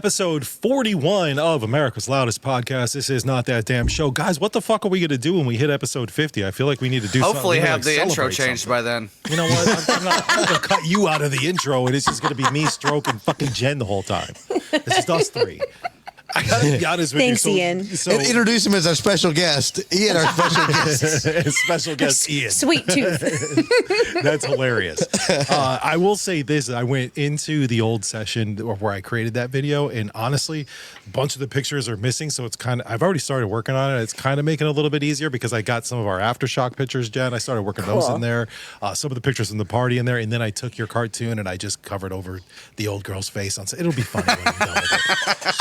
episode 41 of America's Loudest Podcast. This is Not That Damn Show. Guys, what the fuck are we going to do when we hit episode 50? I feel like we need to do Hopefully something. Hopefully have the intro changed something by then. You know what? I'm going to cut you out of the intro, and it's just going to be me stroking fucking Jen the whole time. It's just us three. I gotta be honest with Thanks, you. Ian. And introduce him as our special guest. Ian, our special guest. Special guest Ian. Sweet tooth. That's hilarious. I will say this. I went into the old session where I created that video, and honestly, a bunch of the pictures are missing, so it's kind of, I've already started working on it. It's kind of making it a little bit easier because I got some of our aftershock pictures, Jen. I started working those in there. Some of the pictures from the party in there, and then I took your cartoon and I just covered over the old girl's face. It'll be funny when I'm done with it.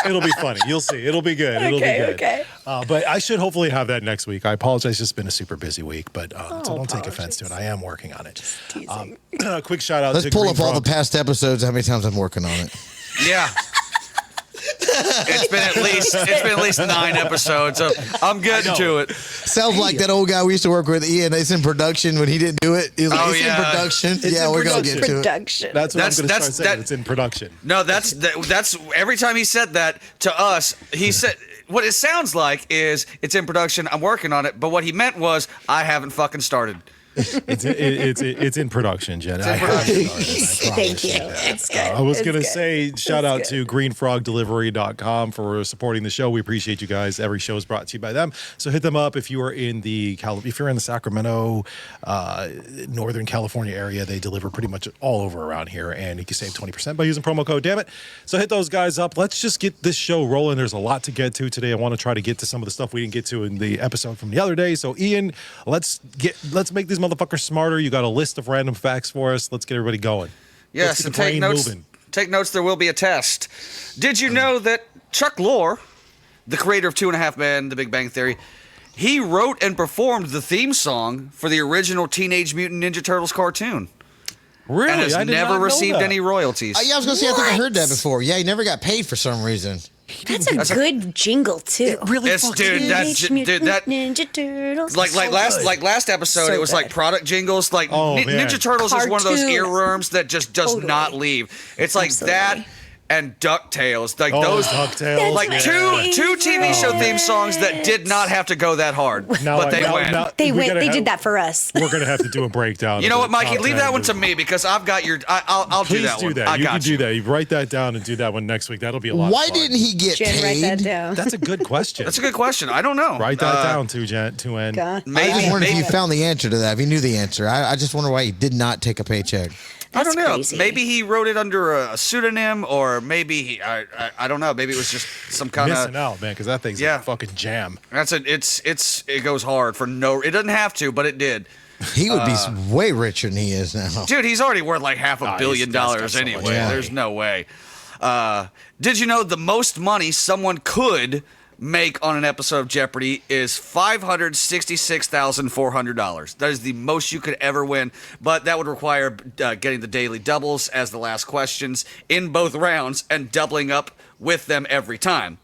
It'll be funny. You'll see. It'll be good. It'll be good. Okay. But I should hopefully have that next week. I apologize. It's just been a super busy week, but so don't take offense to it. I am working on it. Quick shout out Let's to pull Green up all Frog. the past episodes, how many times I'm working on it. Yeah. It's been at least 9 episodes. So I'm getting to it. Sounds like that old guy we used to work with, Ian. It's in production. When he didn't do it, he's like, in production. We're going to get to it. That's what I'm going to start saying. It's in production. No, that's every time he said that to us, he said what it sounds like is it's in production. I'm working on it, but what he meant was I haven't fucking started. It's in production, Jen. Thank you. It's good. I was going to say shout out to greenfrogdelivery.com for supporting the show. We appreciate you guys. Every show is brought to you by them. So hit them up if you are in the Sacramento, Northern California area. They deliver pretty much all over around here, and you can save 20% by using promo code Damn It. So hit those guys up. Let's just get this show rolling. There's a lot to get to today. I want to try to get to some of the stuff we didn't get to in the episode from the other day. So Ian, let's make these motherfuckers smarter. You got a list of random facts for us. Let's get everybody going. Yes, and take notes. Moving. Take notes. There will be a test. Did you know that Chuck Lorre, the creator of 2.5 Men, The Big Bang Theory, he wrote and performed the theme song for the original Teenage Mutant Ninja Turtles cartoon? Really? And has never received any royalties. Yeah, I was going to say, I think I heard that before. Yeah, he never got paid for some reason. That's a good jingle too. It really it's, dude, that Ninja Turtles. like last episode, it was like product jingles. Like Ninja Turtles is one of those earworms that just does not leave. It's like that and DuckTales, like those DuckTales, like two TV show theme songs that did not have to go that hard, but they went. They did that for us. We're gonna have to do a breakdown. You know what, Mikey? Leave that one to me because I've got your. I'll do that one. Please do that. You can do that. You write that down and do that one next week. That'll be a lot. Why of fun. didn't he get Jen, paid? write that down. That's a good question. That's a good question. I don't know. Write that down too, Jen. To end. I just wondered if you found the answer to that. If you knew the answer, I just wonder why he did not take a paycheck. I don't know. Crazy. Maybe he wrote it under a pseudonym, or maybe I don't know. Maybe it was just some kind of missing out, man, because that thing's a fucking jam. It goes hard for no. It doesn't have to, but it did. He would be way richer than he is now. Dude, he's already worth like $500 million anyway. There's no way. Did you know the most money someone could make on an episode of Jeopardy is $566,400. That is the most you could ever win, but that would require getting the daily doubles as the last questions in both rounds and doubling up with them every time.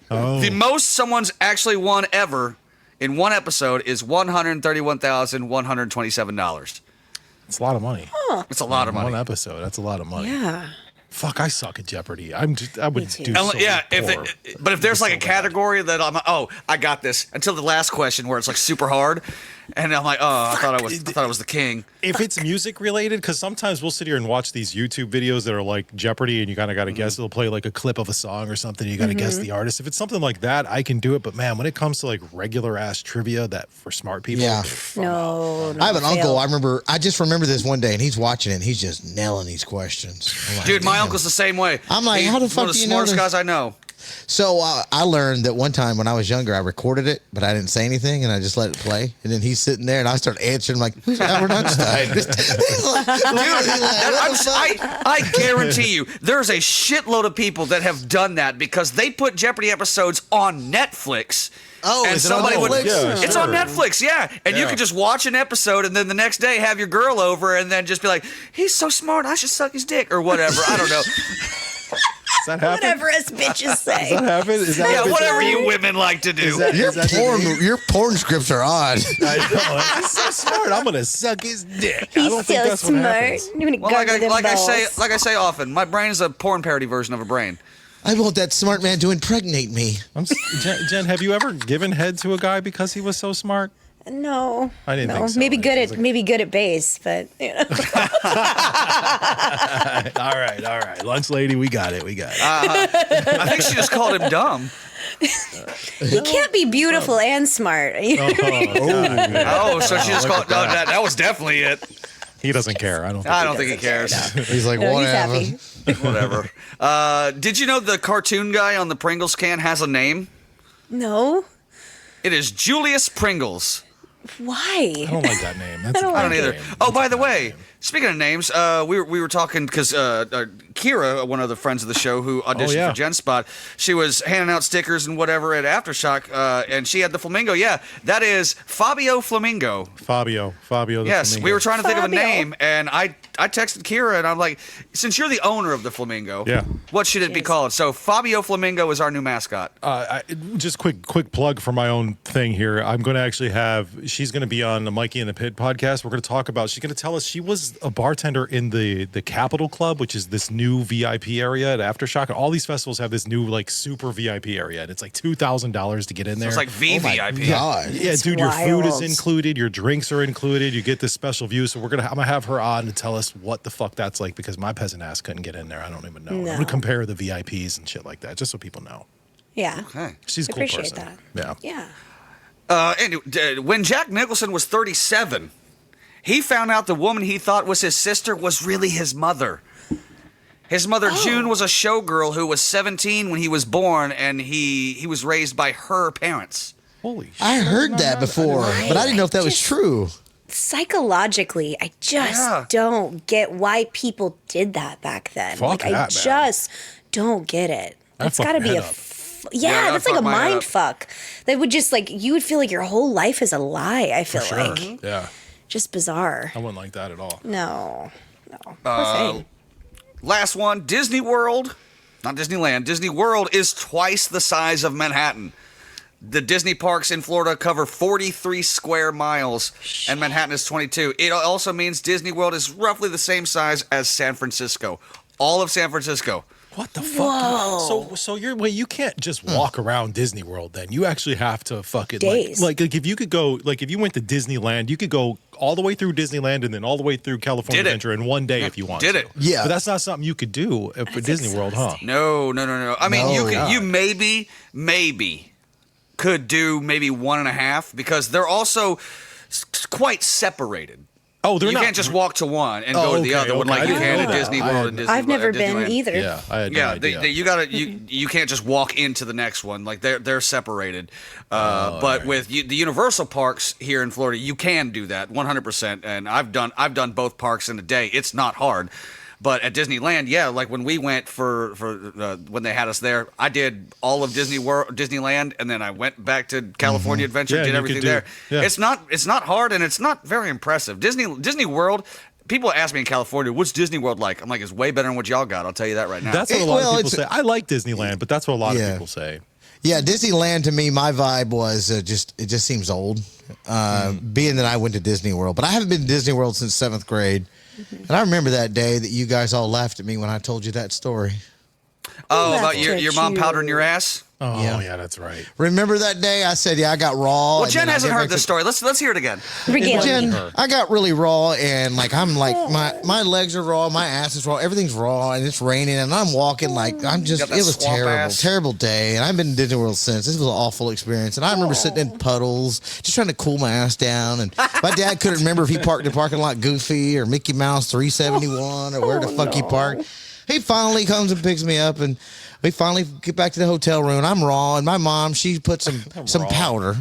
The most someone's actually won ever in one episode is $131,127. It's a lot of money. It's a lot of money. One episode. That's a lot of money. Yeah. Fuck, I suck at Jeopardy. I would do yeah, poor. But if there's like a category that I'm I got this until the last question where it's like super hard, and I'm like, I thought I was the king. If it's music related, because sometimes we'll sit here and watch these YouTube videos that are like Jeopardy, and you kind of got to guess. They'll play like a clip of a song or something. You got to guess the artist. If it's something like that, I can do it. But man, when it comes to like regular ass trivia that for smart people, No, I have an uncle. I just remember this one day, and he's watching it, and he's just nailing these questions. Like, dude, my uncle's the same way. I'm like, how the fuck one of do the you know smartest this? guys I know. So I learned that one time when I was younger, I recorded it, but I didn't say anything, and I just let it play. And then he's sitting there, and I start answering like, "Who's Albert Einstein?" I guarantee you, there's a shitload of people that have done that because they put Jeopardy episodes on Netflix. Oh, and is it on Netflix? Yeah, it's on Netflix, yeah. And you could just watch an episode and then the next day have your girl over and then just be like, he's so smart, I should suck his dick or whatever. I don't know. Does that happen? whatever us bitches say. Does that happen? Is that whatever you women like to do. Your porn scripts are odd. I know. He's so smart. I'm gonna suck his dick. I He's don't think so that's smart. what happens. I'm gonna Well, gargle them like I balls. say often, my brain is a porn parody version of a brain. I want that smart man to impregnate me. Jen, have you ever given head to a guy because he was so smart? No, I didn't think so. Maybe good at base, but all right. Lunch lady, we got it. I think she just called him dumb. you can't be beautiful and smart. So she just called. No, that was definitely it. He doesn't care. I don't think he cares. He's like, No, whatever. he's happy. Whatever. Did you know the cartoon guy on the Pringles can has a name? No, It is Julius Pringles. why? I don't like that name. That's I don't I don't like either. it. Oh, by the way, speaking of names, we were talking because Kira, one of the friends of the show who auditioned for Jen Spot, she was handing out stickers and whatever at Aftershock, and she had the flamingo. Yeah, that is Fabio Flamingo. Fabio. Yes, Flamingo. we were trying to think of a Fabio. name, and I texted Kira, and I'm like, since you're the owner of the flamingo, what should it be called? So Fabio Flamingo is our new mascot. Just quick plug for my own thing here. I'm going to actually she's going to be on the Mikey in the Pit podcast. We're going to talk about, she's going to tell us she was a bartender in the Capitol Club, which is this new VIP area at Aftershock. And all these festivals have this new like super VIP area, and it's like $2,000 to get in there. It's like VVIP. God. Yeah, It's dude, your food is wild. included, your drinks are included, you get this special view. So I'm gonna have her on to tell us what the fuck that's like, because my peasant ass couldn't get in there. I don't even know. I'm No. gonna compare the VIPs and shit like that, just so people know. Yeah. Okay. She's a cool Appreciate person. that. Yeah. Yeah. Anyway, when Jack Nicholson was 37, he found out the woman he thought was his sister was really his mother. His mother, June, was a showgirl who was 17 when he was born, and he was raised by her parents. Holy shit. I heard that before, but I didn't know if that was true. Psychologically, I just don't get why people did that back then. Fuck I that, man. just don't get it. That's fucked got to my be head a up. Yeah, that's like a fucked my head mind up. fuck. That would just like you would feel like your whole life is a lie. I feel Sure. like Yeah. just bizarre. I wouldn't like that at all. No. Poor thing. Last one, Disney World, not Disneyland. Disney World is twice the size of Manhattan. The Disney parks in Florida cover 43 square miles, and Manhattan is 22. It also means Disney World is roughly the same size as San Francisco. All of San Francisco. What the fuck? So you can't just walk around Disney World then. You actually have to fucking Days. like if you could go, like if you went to Disneyland, you could go all the way through Disneyland and then all the way through California Did it. Adventure in one day if you wanted Did to. it. Yeah. But that's not something you could do for Disney World, huh? No. I mean, No. you maybe could do maybe 1.5 because they're also quite separated. Oh, they're You not. can't just walk to one and go to the okay, other one okay. like you I can didn't at know Disney that. World and Disney. I've never been Disneyland. either. Yeah, I had no Yeah, idea. you gotta you can't just walk into the next one like they're separated. But with the Universal parks here in Florida, you can do that 100%. And I've done both parks in a day. It's not hard. But at Disneyland, yeah, like when we went for when they had us there, I did all of Disneyland, and then I went back to California Adventure, Yeah, did you everything could do- there. yeah. It's not hard, and it's not very impressive. Disney World. People ask me in California, "What's Disney World like?" I'm like, "It's way better than what y'all got." I'll tell you that right now. That's what a lot Well, of people it's- say. I like Disneyland, but that's what a lot Yeah. of people say. Yeah, Disneyland to me, my vibe was it just seems old. Being that I went to Disney World, but I haven't been to Disney World since 7th grade. And I remember that day that you guys all laughed at me when I told you that story. Oh, Laughed about your mom at powdering you. your ass? Oh, Yeah. yeah, that's right. Remember that day I said, yeah, I got raw. Well, and Jen then I hasn't get heard back this to- story. Let's hear it again. Regale Jen, me. I got really raw and like I'm like my legs are raw, my ass is raw, everything's raw, and it's raining and I'm walking like I'm just Got that it was swamp ass. terrible day, and I've been to Disney World since. This was an awful experience, and I remember sitting in puddles just trying to cool my ass down, and my dad couldn't remember if he parked in the parking lot Goofy or Mickey Mouse 371 or where the fuck he parked. He finally comes and picks me up, and we finally get back to the hotel room. I'm raw, and my mom, she put some powder,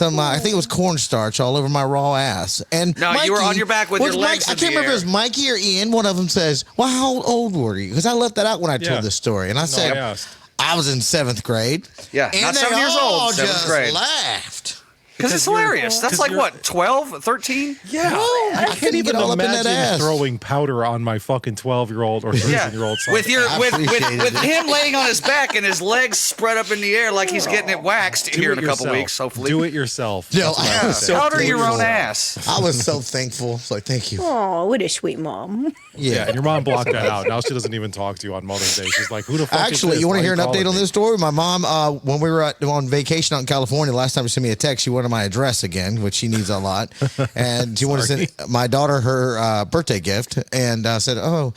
I think it was cornstarch all over my raw ass. And No, you were on your back with your legs I in can't the remember if it air. was Mikey or Ian. One of them says, "Well, how old were you?" Because I left that out when I Yeah. told this story, and I said I asked. I was in 7th grade. Yeah, and not they 7 years all old, 7th just grade. laughed. Because it's hilarious. That's like, what, 12, 13? Yeah, I I can't couldn't even get all up in that imagine ass. throwing powder on my fucking 12-year-old or 13-year-old son. With I appreciated with it. him laying on his back and his legs spread up in the air like he's getting it waxed Do here it in a couple yourself. weeks, hopefully. Do it yourself. No, That's what I I was say. so Powder your own thankful. ass. I was so thankful. So thank you. Oh, what a sweet mom. Yeah, and your mom blocked that out. Now she doesn't even talk to you on Mother's Day. She's like, who the fuck is Actually, this? you want Why to hear an calling update on me? this story? My mom, when we were on vacation out in California, last time she sent me a text, she wanted my address again, which she needs a lot. And she wanted to send my daughter her birthday gift. And I said, oh,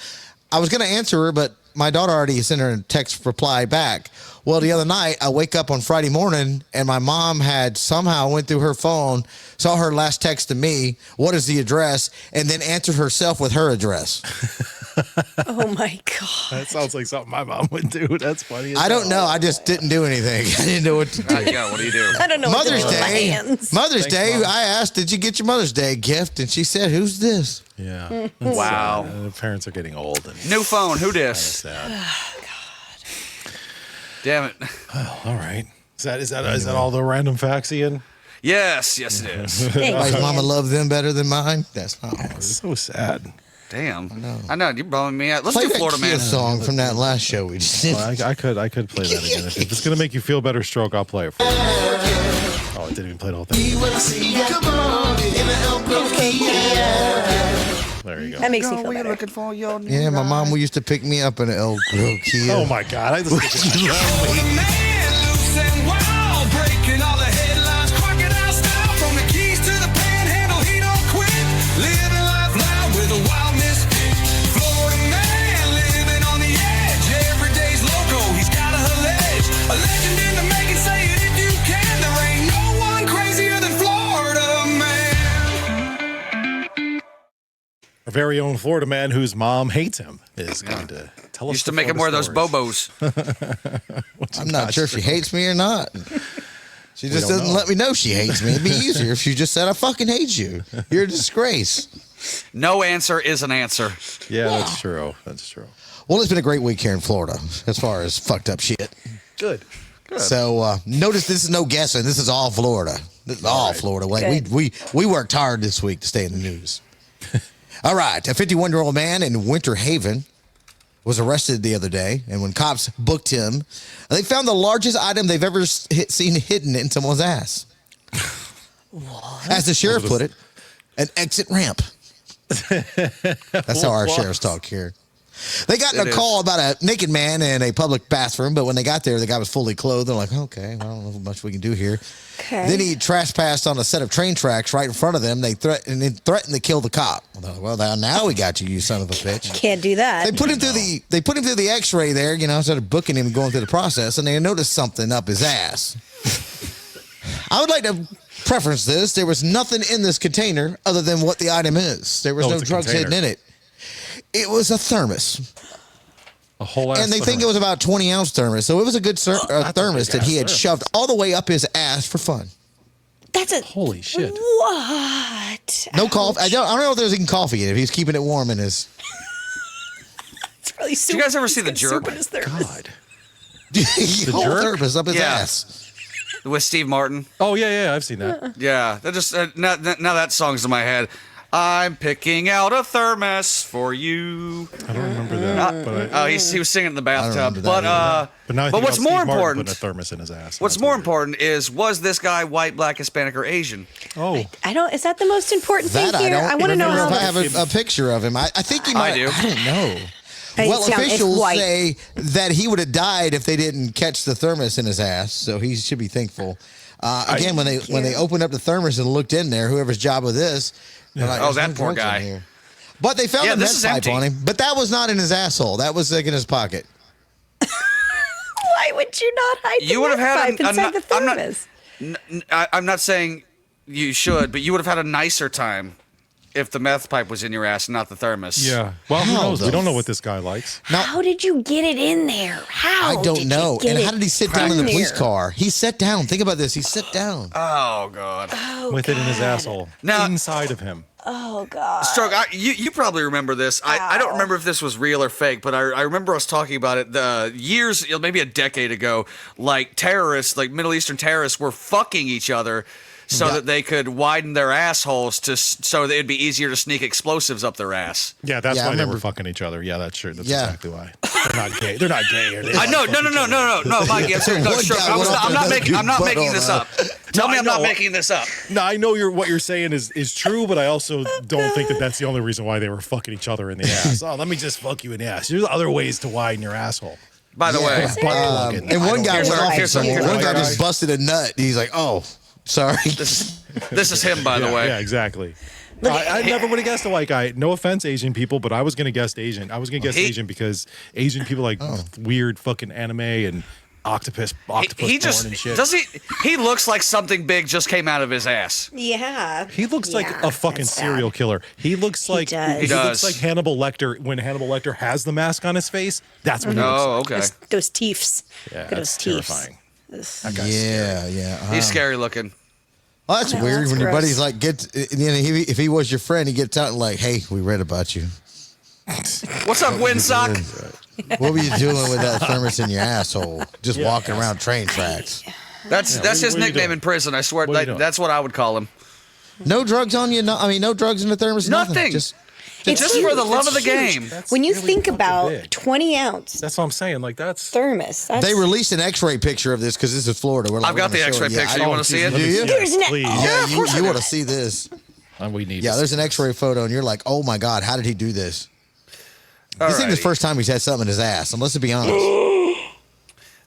I was going to answer her, but my daughter already sent her a text reply back. Well, the other night, I wake up on Friday morning, and my mom had somehow went through her phone, saw her last text to me, what is the address, and then answered herself with her address. Oh, my God. That sounds like something my mom would do. That's funny. I don't know. I just didn't do anything. I didn't know what to do. Yeah, what do you do? I don't know Mother's what to do with my Day. hands. Mother's Thanks, Day. Mom. I asked, "Did you get your Mother's Day gift?" And she said, "Who's this?" Yeah. Wow. The parents are getting old. And New phone. Who dis? sad. Damn it. All right. Is that all the random facts, Ian? Yes, it is. Everybody's Thanks. mama love them better than mine. That's not hard. It's so sad. Damn. I know. You're bumming me out. Let's Play do that Florida Kia Man. song from that last show we just did. Well, I could play that again. If it's gonna make you feel better, stroke, I'll play it for you. Oh, I didn't even play the whole thing. There you go. That makes me feel better. for your Yeah, my mom used to pick me up in an El Grill Kia. Oh my God! I just our very own Florida man whose mom hates him is going to tell us. Used to the make him Florida wear those stories. bobos. I'm not sure if she hates me or not. She just don't doesn't know. let me know she hates me. It'd be easier if she just said, "I fucking hate you. You're a disgrace." No answer is an answer. Yeah, that's true. That's true. Well, it's been a great week here in Florida as far as fucked up shit. Good. So notice this is no guessing. This is all Florida. This is all Florida. Like we worked hard this week to stay in the news. All right, a 51-year-old man in Winter Haven was arrested the other day, and when cops booked him, they found the largest item they've ever seen hidden in someone's ass. What? As the sheriff put it, an exit ramp. That's how our sheriffs talk here. They got in a call about a naked man in a public bathroom, but when they got there, the guy was fully clothed. They're like, okay, I don't know how much we can do here. Okay. Then he trespassed on a set of train tracks right in front of them. They threatened to kill the cop. Well, now we got you, you son of a bitch. Can't do that. They put him through the X-ray there, instead of booking him and going through the process, and they noticed something up his ass. I would like to preference this. There was nothing in this container other than what the item is. There was no it's a drugs container. hidden in it. It was a thermos. A whole ass. And they think it was about 20-ounce thermos. So it was a good thermos that he had thermos. shoved all the way up his ass for fun. That's a Holy shit. what? No coffee. I don't know if there's even coffee in it. If he's keeping it warm in his. It's probably Did you guys ever see The Jerk? God. whole jerk? thermos up his Yeah. ass. With Steve Martin. Oh yeah, I've seen that. Yeah, that just now that song's in my head. I'm picking out a thermos for you. I don't remember that. But He was singing in the bathtub. remember that either. but now I think what's about more Steve Martin important? putting a thermos in his ass. What's That's more weird. important is, was this guy white, black, Hispanic, or Asian? Oh, I don't. Is that the most important thing That I here? don't I want to know remember how. if I have a picture of him. I think he might. I do. I don't know. Hey, Well, it's officials white. say that he would have died if they didn't catch the thermos in his ass, so he should be thankful. Again, when they opened up the thermos and looked in there, whoever's job was this, they're like, Oh, "There's that no poor drugs in guy." here." But they found Yeah, a this meth is pipe empty. on him, but that was not in his asshole. That was like in his pocket. Why would you not hide You the would have meth had pipe inside the I'm not- thermos? I'm not saying you should, but you would have had a nicer time if the meth pipe was in your ass, not the thermos. yeah. Well, who How, knows? We though? don't know what this guy likes. How did you get it in there? How? I don't did know. You get And it how did he sit down in the police there? car? He sat down. Think about this. He sat down. Oh God. Oh, With it in his God. asshole. Now- Inside of him. Oh God. Stroke, you probably remember this. I don't remember if this was real or fake, but I remember us talking about it the years, maybe a decade ago. Like terrorists, like Middle Eastern terrorists, were fucking each other so that they could widen their assholes so that it'd be easier to sneak explosives up their ass. Yeah, that's why they were fucking each other. Yeah, that's true. That's exactly why. They're not gay. They're not gay. I know. No, Mikey. I'm not making this up. Tell me I'm not making this up. No, I know what you're saying is true, but I also don't think that that's the only reason why they were fucking each other in the ass. Oh, let me just fuck you in the ass. There's other ways to widen your asshole. By the way, and one guy one guy just busted a nut. He's like, "Oh, sorry." This is him, by the way. Yeah, exactly. I never would have guessed a white guy. No offense, Asian people, but I was going to guess Asian. I was going to guess Asian because Asian people like weird fucking anime and octopus porn and shit. He looks like something big just came out of his ass. Yeah. He looks like a fucking serial killer. He looks like does. He looks like Hannibal Lecter when Hannibal Lecter has the mask on his face. That's what he looks like. Okay. Those teeths. Yeah, those teeths. Terrifying. Yeah. He's scary looking. Oh, that's weird. That's when your gross. buddy's like, if he was your friend, he gets out and like, "Hey, we read about you. What's up, Windsock? What were you doing with that thermos in your asshole? Just walking around train tracks. That's his nickname in prison. I swear, that's what I would call him. No drugs on you. No drugs in the thermos. Nothing. Just It's just huge. for the love of the It's game. huge. When you really think fucking about big. 20-ounce That's what I'm saying. Like that's thermos, they released an X-ray picture of this because this is Florida. I've got the X-ray picture. You want to see it? Let me see There's it, an- please. Yeah, of course you want to see this? We need. Yeah, to there's see an X-ray photo, and you're like, "Oh my God, how did he do this?" This ain't the Alrighty. first time he's had something in his ass. And let's be honest.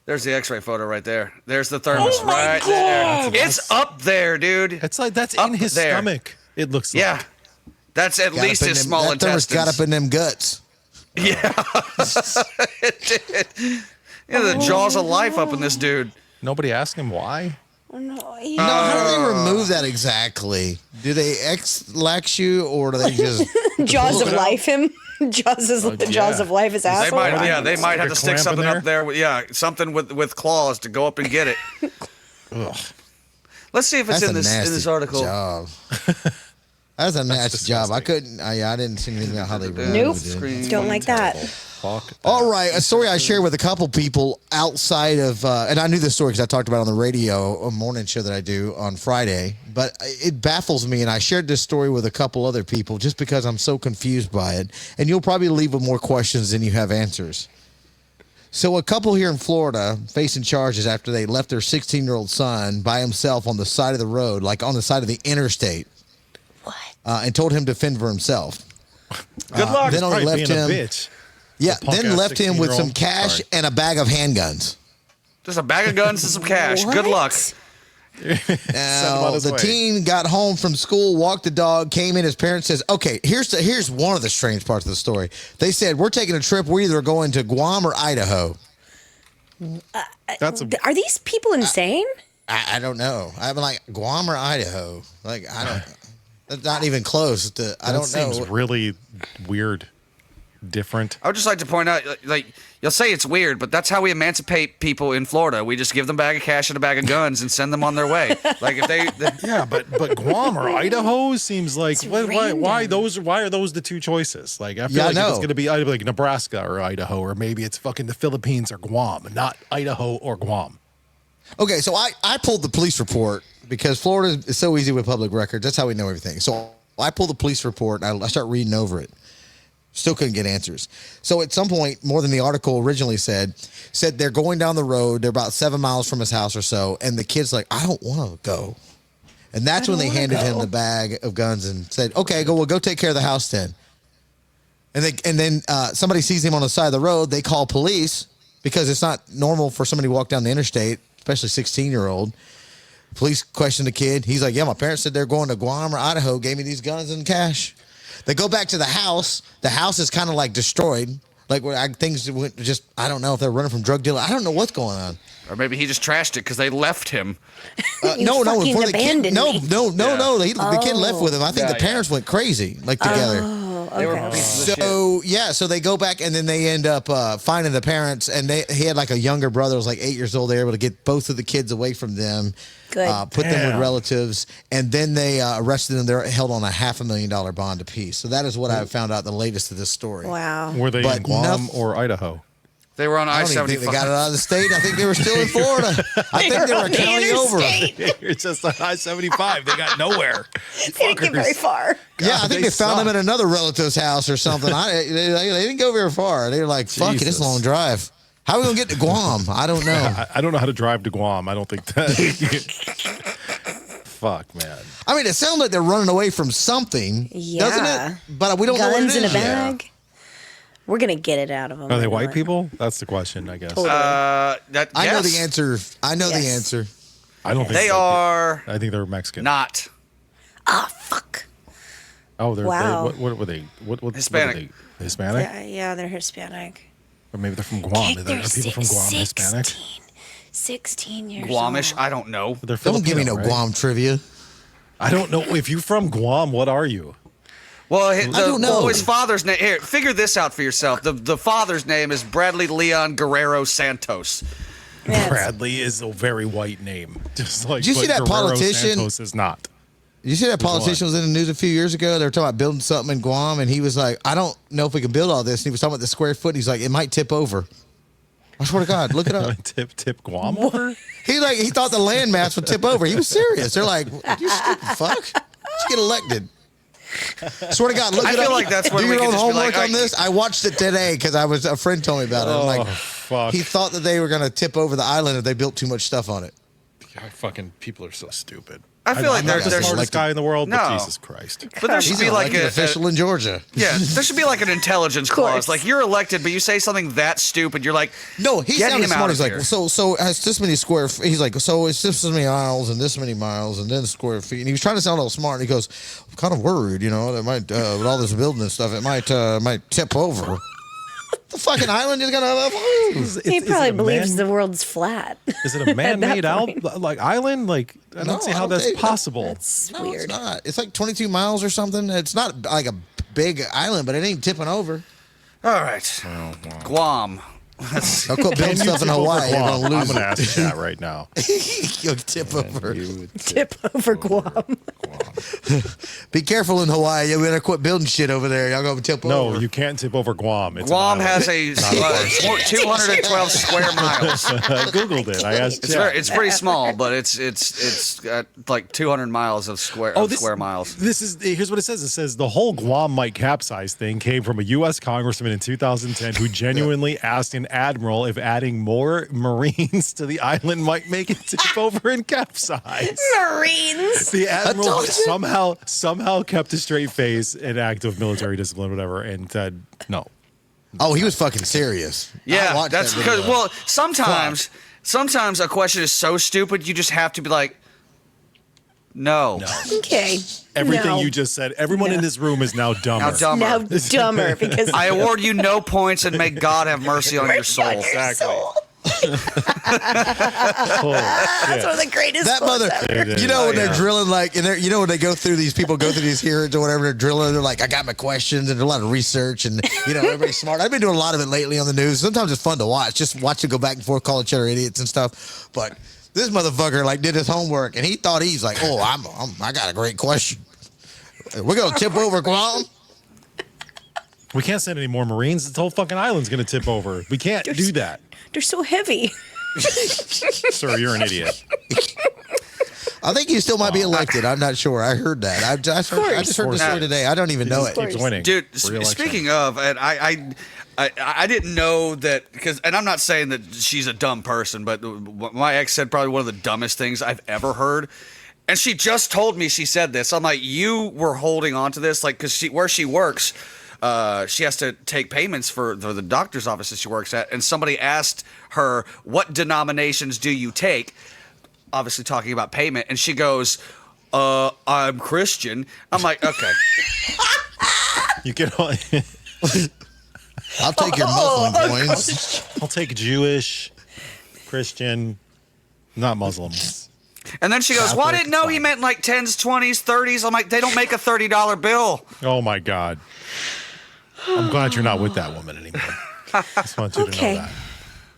There's the X-ray photo right there. There's the thermos right there. It's up there, dude. It's like that's Up in his there. stomach. It looks like. Yeah, that's at Got least up in his them- small that thermos intestines. got up in them guts. It did. Yeah, the jaws of life up in this dude. Nobody asked him why. No, How do they remove that exactly? Do they X-lax you, or do they just Jaws of it out. life him. Jaws of life is asshole. They might have to stick cramp in something there? up there. Yeah, something with claws to go up and get it. Let's see if it's That's in a this nasty article. job. That's a nasty job. I couldn't. I didn't see anything about how they removed Nope. it. Don't like that. Fuck. All right, a story I shared with a couple people outside of, and I knew this story because I talked about it on the radio, a morning show that I do on Friday. But it baffles me, and I shared this story with a couple other people just because I'm so confused by it. And you'll probably leave with more questions than you have answers. So a couple here in Florida facing charges after they left their 16-year-old son by himself on the side of the road, like on the side of the interstate, What? and told him to fend for himself. Good luck. Then only Probably left being him. a bitch. Yeah, punk then ass left him with some 16-year-old. cash Sorry. and a bag of handguns. Just a bag of guns and some cash. Good luck. Now, his the way. teen got home from school, walked the dog, came in. His parents says, "Okay, here's one of the strange parts of the story." They said, "We're taking a trip. We're either going to Guam or Idaho." That's a, Are these people insane? I don't know. I'm like Guam or Idaho. Like I don't. That's not even close to. I that don't seems know. really weird, different. I would just like to point out, like, you'll say it's weird, but that's how we emancipate people in Florida. We just give them a bag of cash and a bag of guns and send them on their way. Like, if they Yeah, but Guam or Idaho seems like It's why random. why are those the two choices? Like I feel Yeah, I like if it's know. gonna be either like Nebraska or Idaho, or maybe it's fucking the Philippines or Guam, not Idaho or Guam. Okay, so I pulled the police report because Florida is so easy with public records. That's how we know everything. So I pulled the police report and I start reading over it. Still couldn't get answers. So at some point, more than the article originally said they're going down the road. They're about 7 miles from his house or so. And the kid's like, "I don't want to go." And that's when they handed him the bag of guns and said, "Okay, we'll go take care of the house then." And then somebody sees him on the side of the road. They call police because it's not normal for somebody to walk down the interstate, especially 16-year-old. Police question the kid. He's like, "Yeah, my parents said they're going to Guam or Idaho, gave me these guns and cash." They go back to the house. The house is kind of like destroyed. Like things went just, I don't know if they're running from drug dealer. I don't know what's going on. or maybe he just trashed it because they left him. You No, fucking before the kid, abandoned no, me. no. The kid left with him. I think the parents went crazy, like together. They were pieces of shit. So they go back and then they end up finding the parents, and he had like a younger brother who was like 8 years old. They were able to get both of the kids away from them, Good. put them with Damn. relatives, and then they arrested them. They're held on a $500,000 bond apiece. So that is what I found out the latest of this story. Wow. Were they But in Guam noth- or Idaho? They were on I don't even I-75. think they got it out of the state. I think they were still in Florida. I think they were a county over. It's just on I-75. They got nowhere. They didn't get very far. Yeah, I think they found them suck. at another relative's house or something. They didn't go very far. They were like, fuck it, it's Jesus. a long drive. How are we going to get to Guam? I don't know. I don't know how to drive to Guam. I don't think that. Fuck, man. I mean, it sounds like they're running away from something, doesn't it? But we don't know what it Guns in a is. bag. We're going to get it out of them. Are they white people? That's the question, I guess. Totally. I know the yes. answer. I know the Yes. answer. I don't think They so. are I think they're Mexican. not. Ah, fuck. Oh, they're Wow. what were they? What Hispanic. What were they? Hispanic? Yeah, they're Hispanic. Or maybe they're from Guam. Are people from Guam Hispanic? 16 years Guamish. old. I don't know. They're Don't give me no Filipino, right? Guam trivia. I don't know. If you're from Guam, what are you? Well, don't know. his father's name. Here, figure this out for yourself. The father's name is Bradley Leon Guerrero Santos. Yeah, it's- Bradley is a very white name. Just like Did you see but that Guerrero politician? Santos is not. You see that politician was in the news a few years ago? They were talking about building something in Guam, and he was like, I don't know if we can build all this. And he was talking about the square foot, and he's like, it might tip over. I swear to God, look it up. Tip Guam over? He thought the land mass would tip over. He was serious. They're like, you stupid fuck. Just get elected. Swear to God, look I it up. feel like that's when Do we your could own just be homework like, on this. I watched it today because a friend told me about it. I'm like, Fuck. he thought that they were going to tip over the island if they built too much stuff on it. God, fucking people are so stupid. I feel like I'm not the there's smartest guy in the world, but No. Jesus Christ. But there should He's be an like elected a official in Georgia. yeah. There should be like an intelligence course. clause. Like you're elected, but you say something that stupid, you're like, No, he get sounded him smart. out He's of like, here. so it's this many square. He's like, so it's this many miles and this many miles and then square feet. And he was trying to sound all smart. And he goes, I'm kind of worried, that might with all this building and stuff, it might tip over. The fucking island is gonna. He probably believes the world's flat. Is it a man-made point. like island? Like I don't No, see I how don't that's think- possible. That's No, weird. it's not. It's like 22 miles or something. It's not like a big island, but it ain't tipping over. all right, Guam. Let's- I'll quit building stuff in Hawaii. You're Guam. gonna I'm lose gonna it. ask the chat right now. You'll tip over. Tip over Guam. Be careful in Hawaii. You better quit building shit over there. Y'all gonna tip No, over. you can't tip over Guam. It's an Guam island. has a 212 square miles. I googled it. I asked. chat. It's pretty small, but it's got like 200 miles of square miles. Here's what it says. It says the whole Guam might capsize thing came from a U.S. congressman in 2010 who genuinely asked an admiral if adding more Marines to the island might make it tip over and capsize. Marines. The admiral told you. somehow kept a straight face, an act of military discipline, whatever, and said no. Oh, he was fucking serious. I Yeah, watched that's that video. because well, sometimes a question is so stupid you just have to be like, no. Okay. Everything No. you just said, everyone in this room is now dumber. Now dumber. Now dumber because I award you no points and may God have mercy on your soul. Exactly. soul. Oh, That's shit. one of the greatest. That quotes mother, ever. It is. you know when Oh, yeah. they're drilling like, and when they go through these people go through these hearings or whatever, they're drilling. They're like, I got my questions, and there's a lot of research, and everybody's smart. I've been doing a lot of it lately on the news. Sometimes it's fun to watch, just watch it go back and forth, call each other idiots and stuff. But this motherfucker like did his homework, and he thought he's like, oh, I got a great question. We're gonna tip over Guam. We can't send any more Marines. This whole fucking island's going to tip over. We can't do that. They're so heavy. Sir, you're an idiot. I think he still might be elected. I'm not sure. I heard that. I just heard the story today. I don't even know it. Keeps winning. Dude, Re-election. speaking of, and I didn't know that and I'm not saying that she's a dumb person, but my ex said probably one of the dumbest things I've ever heard. And she just told me she said this. I'm like, you were holding on to this, like, because where she works, she has to take payments for the doctor's office that she works at. And somebody asked her, what denominations do you take? Obviously talking about payment. And she goes, I'm Christian. I'm like, okay. You get all, I'll take your Muslim coins. I'll take Jewish, Christian, not Muslim. And then she goes, well, I didn't know he meant like 10s, 20s, 30s. I'm like, they don't make a $30 bill. Oh my God. I'm glad you're not with that woman anymore. Just want you to Okay. know that.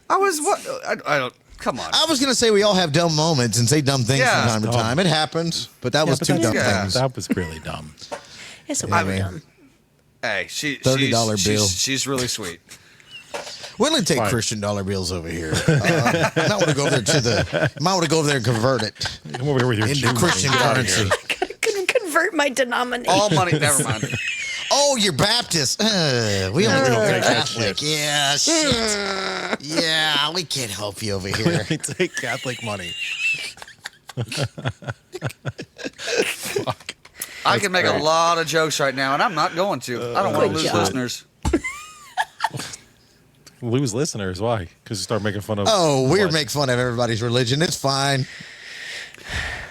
I was, what? I don't, come on. I was gonna say we all have dumb moments and say dumb things Yeah. from time to Dumb. time. It happens, but that was but two that's- dumb yeah. things. That was really dumb. It's a I little mean- dumb. Hey, $30 bill. She's really sweet. We only take Fine. Christian dollar bills over here. I might want to go over there and convert it Come over here with your into Jew Christian money. Get out of here. currency. Couldn't convert my denomination. All money. Never mind. Oh, you're Baptist. We only we don't take take that Catholic. shit. Yeah, shit. Yeah, we can't help you over here. We take Catholic money. Fuck. I can make a lot of jokes right now, and I'm not going to. I don't want to Good lose job. listeners. Lose listeners. Why? Because you start making fun of. Oh, we what? make fun of everybody's religion. It's fine.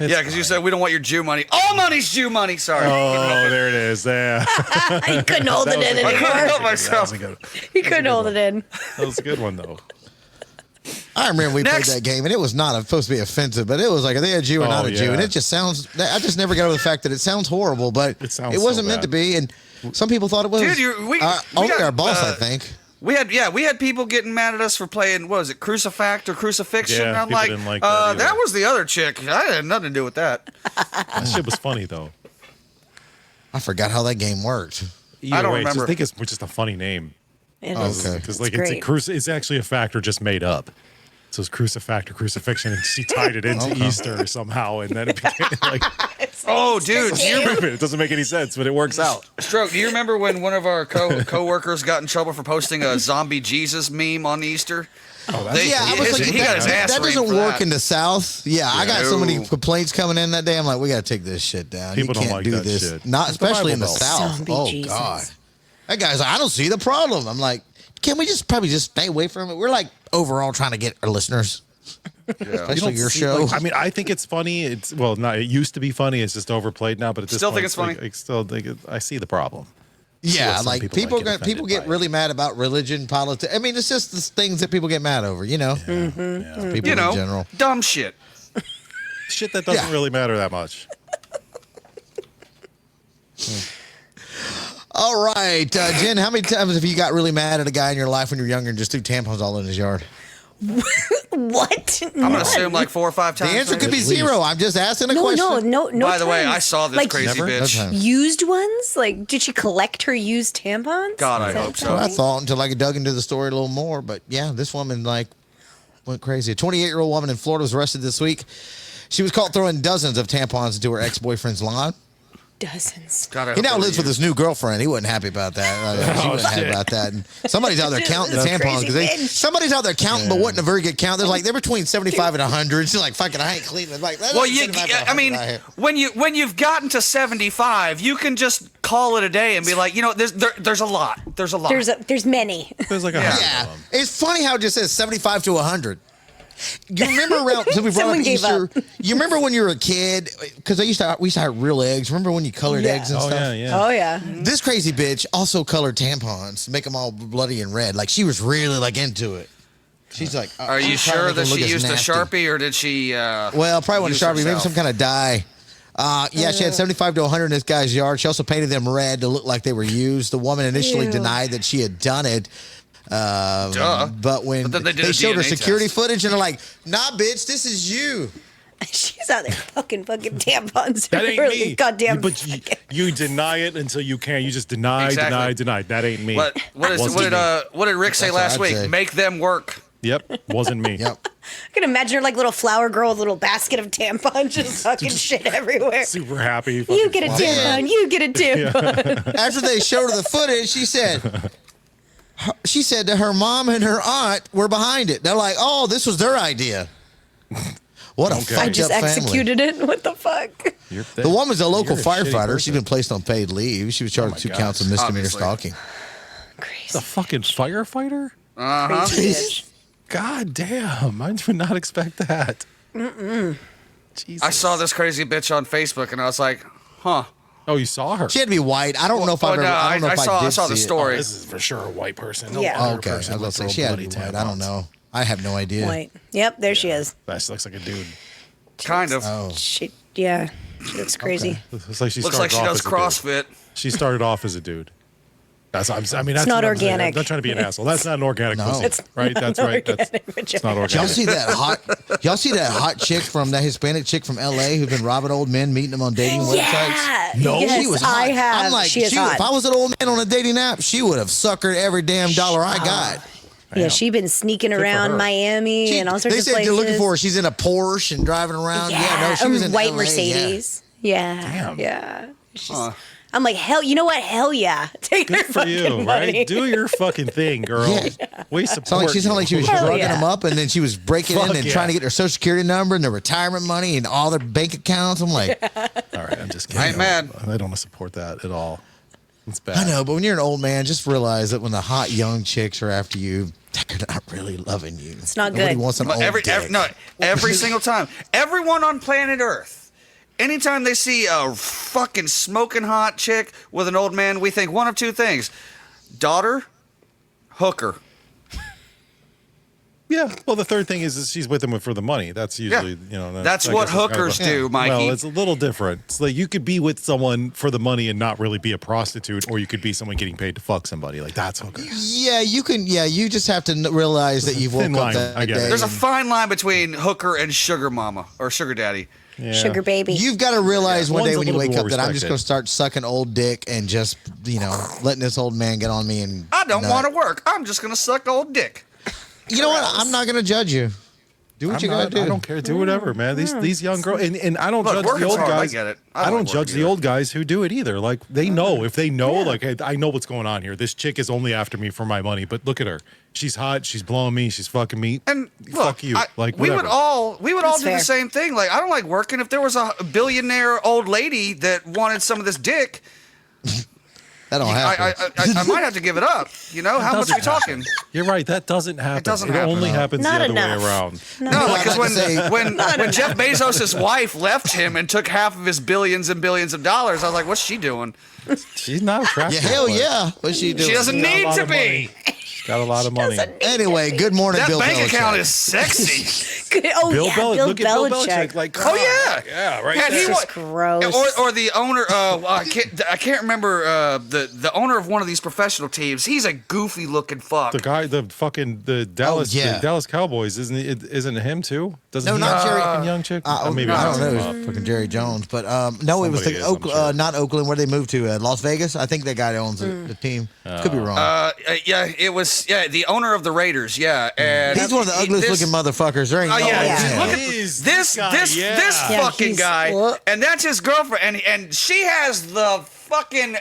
Yeah, because you said we don't want your Jew money. All money's Jew money. Sorry. Oh, there it is. Yeah. He couldn't hold it in I couldn't anymore. help myself. He couldn't hold it in. That was a good one, though. I remember we Next. played that game, and it was not supposed to be offensive, but it was like, are they a Jew or Oh, not a Jew? yeah. And it just sounds, I just never got over the fact that it sounds horrible, but It sounds it wasn't so meant to bad. be, and some people thought it was. Dude, we only got, our boss, I think. We had people getting mad at us for playing, what was it, Crucifact or Crucifixion? Yeah, And I'm people like, didn't like that either. that was the other chick. I had nothing to do with that. That shit was funny, though. I forgot how that game worked. Either I don't way, I remember. just think it's just a funny name. It Okay. is. Because like It's it's actually a factor just made up. So it's crucifact or crucifixion, and she tied it into Easter somehow, and then it became like Oh, dude, it doesn't make any sense, but it works out. Stroke, do you remember when one of our co-workers got in trouble for posting a zombie Jesus meme on Easter? They- Yeah, I was like, he got his ass that reamed doesn't for work that. in the South. Yeah, I got so many No. complaints coming in that day. I'm like, we got to take this shit down. People you don't can't like do that this. shit. Not It's the especially in the Bible Belt. South. Zombie Oh Jesus. God, that guy's like, I don't see the problem. I'm like, can we probably just stay away from it? We're like overall trying to get our listeners, especially your See, show. like, I mean, I think it's funny. It's not. It used to be funny. It's just overplayed now. But at this Still point, think it's funny? I still think I see the problem. Yeah, some like people people might get people offended get by really mad about religion, politics. I mean, it's just the things that people get mad over. You know, people You know, in general. dumb shit. Shit that doesn't Yeah. really matter that much. All right, Jen, how many times have you got really mad at a guy in your life when you were younger and just threw tampons all in his yard? What? I'm going to assume like 4 or 5 times. The answer could be At least. zero. I'm just asking a No, question. no. By the way, times. I saw this like, crazy Never? No bitch. time. used ones. Like, did she collect her used tampons? God, I Is that hope what so. that Well, I means? thought until I dug into the story a little more, but yeah, this woman like went crazy. A 28-year-old woman in Florida was arrested this week. She was caught throwing dozens of tampons into her ex-boyfriend's lawn. Dozens. God, I He hope now they were lives with his used. new girlfriend. He wasn't happy about that. She wasn't happy about that. And somebody's out there counting the This tampons crazy because bitch. somebody's out there counting, but wasn't a very good count. They're between 75 and 100. She's like, fucking, I ain't cleaning. Like, Well, I mean, when you've gotten to 75, you can just call it a day and be like, there's a lot. There's a lot. There's many. There's like a Yeah. hundred yeah, of them. it's funny how it just says 75 to 100. You remember around? So we brought Someone up gave Easter. up. You remember when you were a kid? Because we used to have real eggs. Remember when you colored Yeah. eggs and Oh stuff? yeah, yeah. Oh yeah. This crazy bitch also colored tampons, make them all bloody and red. Like she was really like into it. She's like, Are you I'm trying to sure make that them she look as used nasty. a Sharpie or did she? Well, probably wasn't use a Sharpie, maybe herself? some kind of dye. Yeah, she had 75 to 100 in this guy's yard. She also painted them red to look like they were used. The woman initially Ew. denied that she had done it. Duh. But when But then they did a showed her DNA security test. footage and they're like, nah, bitch, this is you. She's out there fucking tampons. That ain't Really me. Goddamn. But you deny it until you can. You just deny, Exactly. deny. That ain't me. What Wasn't me. did Rick say That's what last I'd week? say. Make them work. Yep, wasn't me. Yep. I can imagine her like little flower girl with a little basket of tampons, just fucking shit everywhere. Super happy. You fucking get a flopping around. tampon. You get a tampon. After they showed her the footage, she said that her mom and her aunt were behind it. They're like, oh, this was their idea. What a Okay. I fucked just up family. executed it. What the fuck? The woman's a local You're a shitty firefighter. person. She's been placed on paid leave. She was charged my with 2 God. counts of misdemeanor Obviously. stalking. The Crazy. fucking firefighter? Crazy bitch. God damn! I did not expect that. Jesus. I saw this crazy bitch on Facebook and I was like, huh. Oh, you saw her. She had to be white. I don't know if I've ever. I don't know if I did saw the see it. story. This is for sure a white person. No Yeah. other Oh, okay, I person was would gonna say throw she had to be bloody white. I don't tampons. know. I have no idea. White. Yep, there she is. That looks like a dude. Kind of. Oh, She looks crazy. Looks like she Looks like started she off does as a dude. CrossFit. She started off as a dude. That's that's not what I'm saying. organic. I'm not trying to be an asshole. That's not an organic No. pussy, It's right? That's right. That's organic it's not vagina. Y'all organic. see that hot? Y'all see that hot chick from that Hispanic chick from L.A. who's been robbing old men, meeting them on dating websites? Yeah. No, Yes, she was hot. I have. I'm like, she is hot. if I was an old man on a dating app, she would have suckered every damn dollar I got. Yeah, she's been sneaking around Miami and all sorts they of said places. they're looking for her. She's in a Porsche and driving around. Yeah, no, she was in white LA, Mercedes. Yeah. Damn. Yeah. I'm like, hell, you know what? Hell yeah. Take Good her for fucking you, money. right? Do your fucking thing, girl. Yeah. We support She sounded like she was Hell drugging yeah. them up, and then she was breaking in Fuck and yeah. trying to get their social security number and their retirement money and all their bank accounts. I'm like, All right, I'm just kidding. I ain't mad. I don't want to support that at all. It's bad. I know, but when you're an old man, just realize that when the hot young chicks are after you, they're not really loving you. It's not Nobody good. wants an old dick. Every single time. Everyone on planet Earth. Anytime they see a fucking smoking hot chick with an old man, we think one of two things: daughter, hooker. Yeah. Well, the third thing is she's with him for the money. That's usually, That's what hookers do, Mikey. Well, it's a little different. It's like you could be with someone for the money and not really be a prostitute, or you could be someone getting paid to fuck somebody. Like that's hookers. Yeah, you can. Yeah, you just have to realize that you've woke thin up line, that I guess. day. There's a fine line between hooker and sugar mama or sugar daddy. Yeah. Sugar baby. You've got to realize one One's day a when you little wake more up that I'm just respected. going to start sucking old dick and just, letting this old man get on me and. I don't nut. want to work. I'm just gonna suck old dick. You know what? I'm not going to judge you. Do what you got to do. I don't care. Do whatever, man. These young girls, and I don't Look, judge the working's old hard. I guys. get it. I don't don't like judge working the either. old guys who do it either. Like they know if they know, like hey, I know what's going on here. This chick is only after me for my money, but look at her. She's hot. She's blowing me. She's fucking me. And fuck look, you. Like we whatever. would all do fair. the same thing. Like I don't like working. If there was a billionaire old lady that wanted some of this dick, That don't happen. I might have to give it up. You know how much are we talking? You're right. That doesn't happen. doesn't happen. only happens Not the other enough. way around. No, because I'd say- when Jeff Bezos' wife left him and took half of his billions and billions of dollars, I was like, what's she doing? She's not attractive. Yeah, hell but yeah. What's she doing? She doesn't got a need lot to of be. money. She's got a lot of money. Anyway, good morning, That Bill bank Belichick. account is sexy. Oh, Bill yeah, Belichick. Bill Look at Bill Belichick. Belichick. Like, Oh yeah, yeah, right. Had there. he This is wa- gross. Or the owner. I can't remember the owner of one of these professional teams. He's a goofy looking fuck. The guy, the Dallas, yeah. the Dallas Cowboys, isn't it him too? Doesn't No, he not have a Jerry. fucking young chick? Maybe I don't know. It was fucking Jerry Jones, but no, it was Somebody is, I'm sure. not Oakland. Where they moved to? Las Vegas. I think that guy owns the team. Could be wrong. Yeah, it was the owner of the Raiders. Yeah, and He's one of the ugliest looking motherfuckers. There ain't Oh no yeah, way yeah. in dude, hell. look at Jeez, this guy, this yeah. this Yeah, fucking he's- guy, and that's his girlfriend, and she has the fucking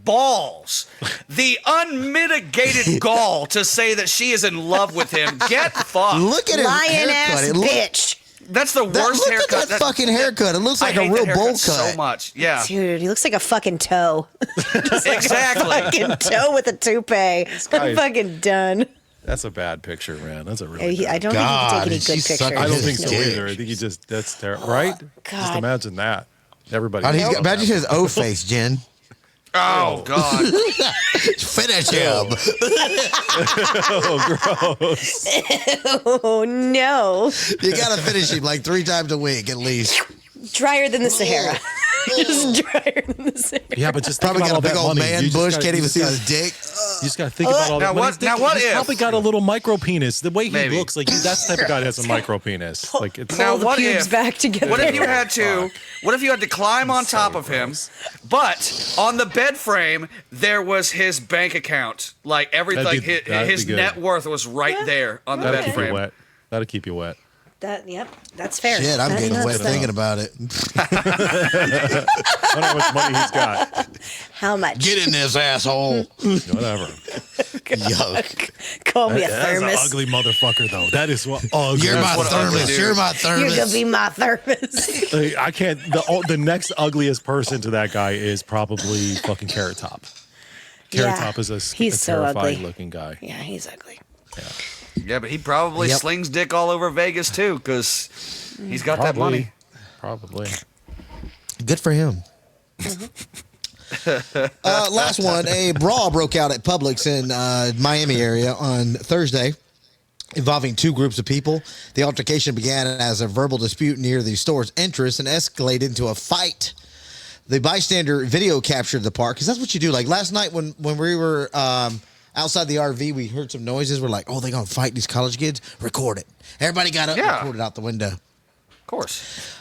balls, the unmitigated gall to say that she is in love with him. Get fucked. Look at his Lion haircut. ass It look- bitch. That's the worst look haircut. at that fucking haircut. It looks like I a hate real that bowl haircut cut. so much. Yeah, Dude, he looks like a fucking toe. exactly. Fucking toe with a toupee. guy I'm is- fucking done. That's a bad picture, man. That's a really. I Bad. don't God, think he can take any she's good sucking I don't pictures. think so Dick. either. I think he just that's terrible, right? Just God. imagine that. Everybody. Imagine his O face, Jen. Oh God. Finish him. Oh, gross. Oh no. You gotta finish him like 3 times a week at least. Drier than the Sahara. Just drier than the Sahara. Yeah, but just think Probably about got all a big that old money. man You just bush. gotta- Can't you even just see gotta- his dick. You just got to think about all Now that money. what- now what He's if- probably got a little micro penis. The way he Maybe. looks, like that's the type of guy that has a micro penis. Like it's Now Pull the what pubes if? back together. What if you had to? What if you had to climb on top of him, but on the bed frame there was his bank account, like everything, That'd be- that'd his be good. net worth was right there on the that'll bed keep you frame. wet. That'll keep you wet. Yep, that's fair. Shit, I'm That's getting wet fair. thinking about it. I don't know how much money he's got. How much? Get in this asshole. Whatever. Yuck. Call me a That's an thermos. ugly motherfucker, though. That is what ugly. You're my what ugly thermos. dude. You're my You're gonna thermos. be my thermos. I can't. The next ugliest person to that guy is probably fucking Carrot Top. Carrot Yeah, Top is a he's so terrifying ugly. looking guy. Yeah, he's ugly. Yeah, but he probably Yep. slings dick all over Vegas too, because he's got that money. Probably. Good for him. Last one. A brawl broke out at Publix in Miami area on Thursday, involving 2 groups of people. The altercation began as a verbal dispute near the store's entrance and escalated into a fight. The bystander video captured the part, because that's what you do. Like last night when we were outside the RV, we heard some noises. We're like, oh, they're going to fight these college kids? Record it. Everybody got up and recorded out the window. Of course.